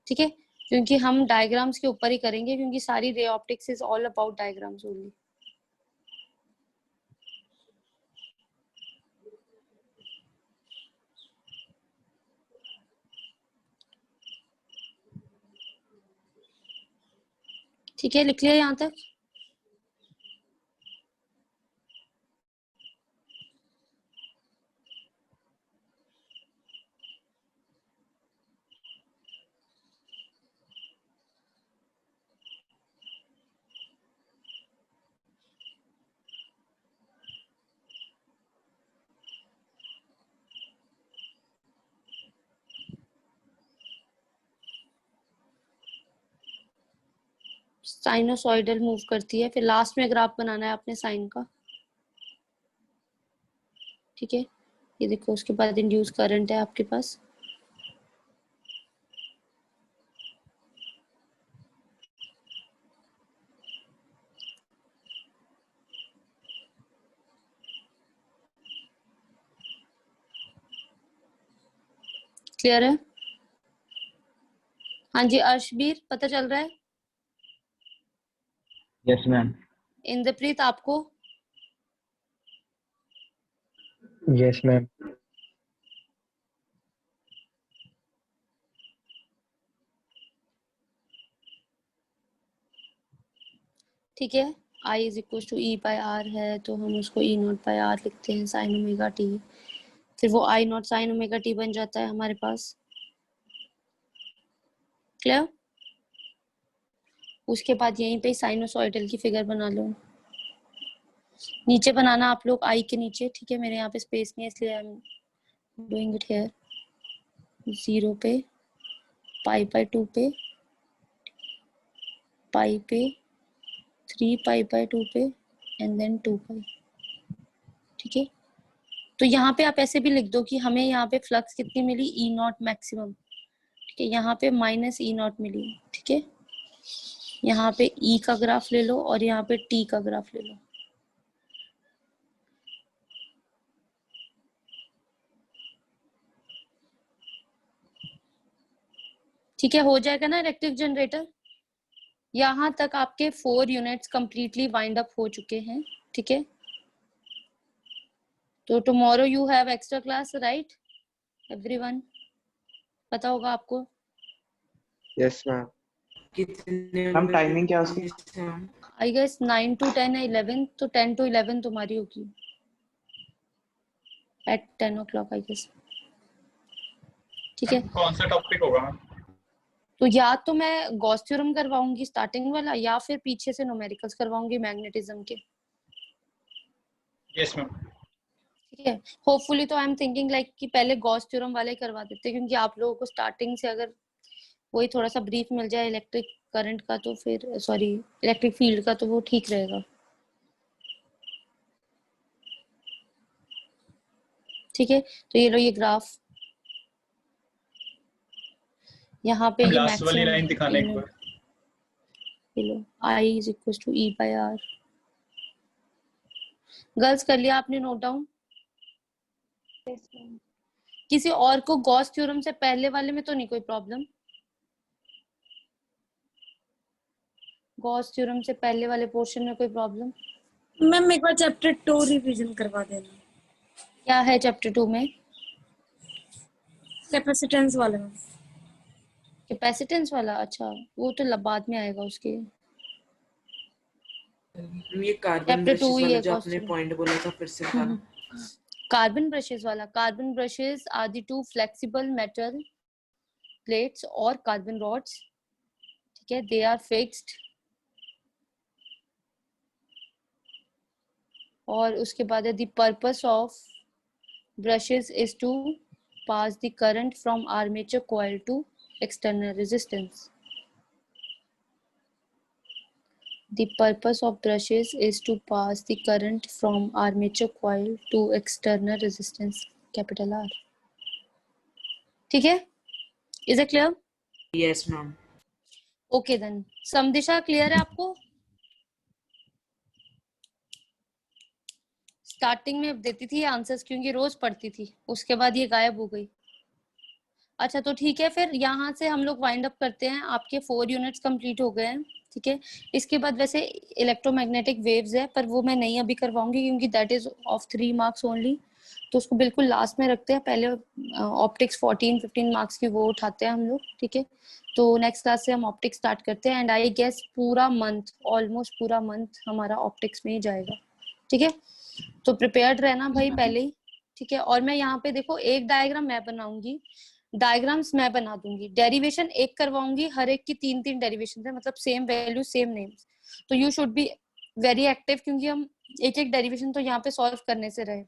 ठीक है, क्योंकि हम डायग्राम्स के ऊपर ही करेंगे, क्योंकि सारी ray optics is all about diagrams only. ठीक है, लिख लिया यहाँ तक? साइनोसॉइडल मूव करती है, फिर लास्ट में ग्राफ बनाना है अपने साइन का। ठीक है, ये देखो, उसके बाद इंड्यूस करंट है आपके पास। क्लियर है? हाँ जी, अर्शबीर पता चल रहा है? Yes ma'am. इंद्रप्रीत आपको? Yes ma'am. ठीक है, I is equal to E by R है, तो हम उसको E नॉट बाय R लिखते हैं, साइन ओमेगा टी। फिर वो I not sine omega T बन जाता है हमारे पास। क्लियर? उसके बाद यहीं पे साइनोसॉइडल की फिगर बना लो। नीचे बनाना आप लोग I के नीचे। ठीक है, मेरे यहाँ पे स्पेस नहीं है इसलिए I am doing it here. 0 पे, पाई बाय 2 पे, पाई पे, 3 पाई बाय 2 पे एंड देन 2 पाई। ठीक है, तो यहाँ पे आप ऐसे भी लिख दो कि हमें यहाँ पे फ्लक्स कितनी मिली, ई नॉट मैक्सिमम। ठीक है, यहाँ पे माइनस ई नॉट मिली। ठीक है, यहाँ पे ई का ग्राफ ले लो और यहाँ पे टी का ग्राफ ले लो। ठीक है, हो जाएगा ना इलेक्ट्रिक जनरेटर। यहाँ तक आपके 4 यूनिट्स कंप्लीटली वाइंड अप हो चुके हैं। ठीक है, तो tomorrow you have extra class, right everyone? पता होगा आपको। Yes ma'am. कितने मैम टाइमिंग क्या है उसकी? मैम आई गेस 9 to 10 है, 11 तो 10 to 11 तुम्हारी होगी एट 10 o'clock आई गेस। ठीक है, कौन सा टॉपिक होगा मैम? तो या तो मैं गॉस थ्योरम करवाऊंगी स्टार्टिंग वाला, या फिर पीछे से न्यूमेरिकल्स करवाऊंगी मैग्नेटिज्म के। Yes ma'am. ठीक है, होपफुली तो आई एम थिंकिंग लाइक कि पहले गॉस थ्योरम वाला ही करवा देते हैं, क्योंकि आप लोगों को स्टार्टिंग से अगर वही थोड़ा सा ब्रीफ मिल जाए इलेक्ट्रिक करंट का तो फिर सॉरी इलेक्ट्रिक फील्ड का, तो वो ठीक रहेगा। ठीक है, तो ये लो ये ग्राफ, यहाँ पे ये लास्ट वाली लाइन दिखाने एक मैक्सिमम, बार। ये लो I is equals to E by R। Girls कर लिया आपने नोट डाउन? किसी और को गॉस थ्योरम से पहले वाले में तो नहीं कोई प्रॉब्लम? गॉस थ्योरम से पहले वाले पोर्शन में कोई प्रॉब्लम? मैम एक बार चैप्टर 2 रिवीजन करवा देना। क्या है चैप्टर 2 में? कैपेसिटेंस वाला मैम। कैपेसिटेंस वाला? अच्छा, वो तो बाद में आएगा उसके। ये कार्बन चैप्टर 2 ब्रशेस ही वाला है जो आपने question। पॉइंट बोला था फिर से बताना। कार्बन ब्रशेस वाला, carbon brushes are the 2 flexible metal plates और कार्बन रॉड्स। ठीक है, दे आर फिक्स्ड, और उसके बाद है the purpose of brushes is to pass the current from armature coil to external resistance. The purpose of brushes is to pass the current from armature coil to external resistance, capital R. ठीक है, is it clear? Yes ma'am. Okay then, समदिशा clear है आपको? Starting में देती थी answers क्योंकि रोज पढ़ती थी, उसके बाद ये गायब हो गई। अच्छा तो ठीक है, फिर यहाँ से हम लोग वाइंड अप करते हैं। आपके 4 यूनिट्स कंप्लीट हो गए हैं। ठीक है, इसके बाद वैसे इलेक्ट्रोमैग्नेटिक वेव्स है, पर वो मैं नहीं अभी करवाऊंगी क्योंकि that is of 3 marks only, तो उसको बिल्कुल लास्ट में रखते हैं। पहले ऑप्टिक्स 14-15 मार्क्स की वो उठाते हैं हम लोग। ठीक है, तो नेक्स्ट क्लास से हम ऑप्टिक्स स्टार्ट करते हैं, एंड आई गेस पूरा मंथ, ऑलमोस्ट पूरा मंथ हमारा ऑप्टिक्स में ही जाएगा। ठीक है, तो प्रिपेयर्ड रहना भाई पहले ही। ठीक है, और मैं यहाँ पे देखो एक डायग्राम मैं बनाऊंगी, डायग्राम्स मैं बना दूंगी, डेरिवेशन एक करवाऊंगी, हर एक की 3-3 डेरिवेशन है, मतलब सेम वैल्यू सेम नेम्स। तो you should be very active, क्योंकि हम एक डेरिवेशन तो यहाँ पे सॉल्व करने से रहे।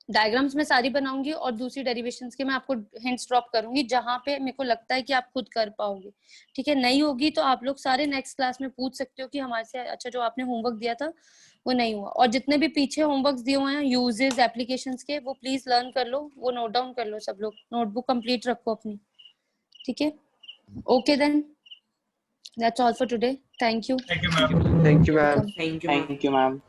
डायग्राम्स में सारी बनाऊंगी और दूसरी डेरिवेशंस के मैं आपको हिंट्स ड्रॉप करूंगी जहां पे मेरे को लगता है कि आप खुद कर पाओगे। ठीक है, नहीं होगी तो आप लोग सारे नेक्स्ट क्लास में पूछ सकते हो कि हमारे से अच्छा जो आपने होमवर्क दिया था वो नहीं हुआ। और जितने भी पीछे होमवर्क्स दिए हुए हैं यूजेस एप्लीकेशंस के, वो प्लीज लर्न कर लो, वो नोट डाउन कर लो सब लोग, नोटबुक कंप्लीट रखो अपनी। ठीक है, okay then, that's all for today. Thank you. Thank you ma'am. Thank you ma'am. Thank you ma'am. Thank you ma'am.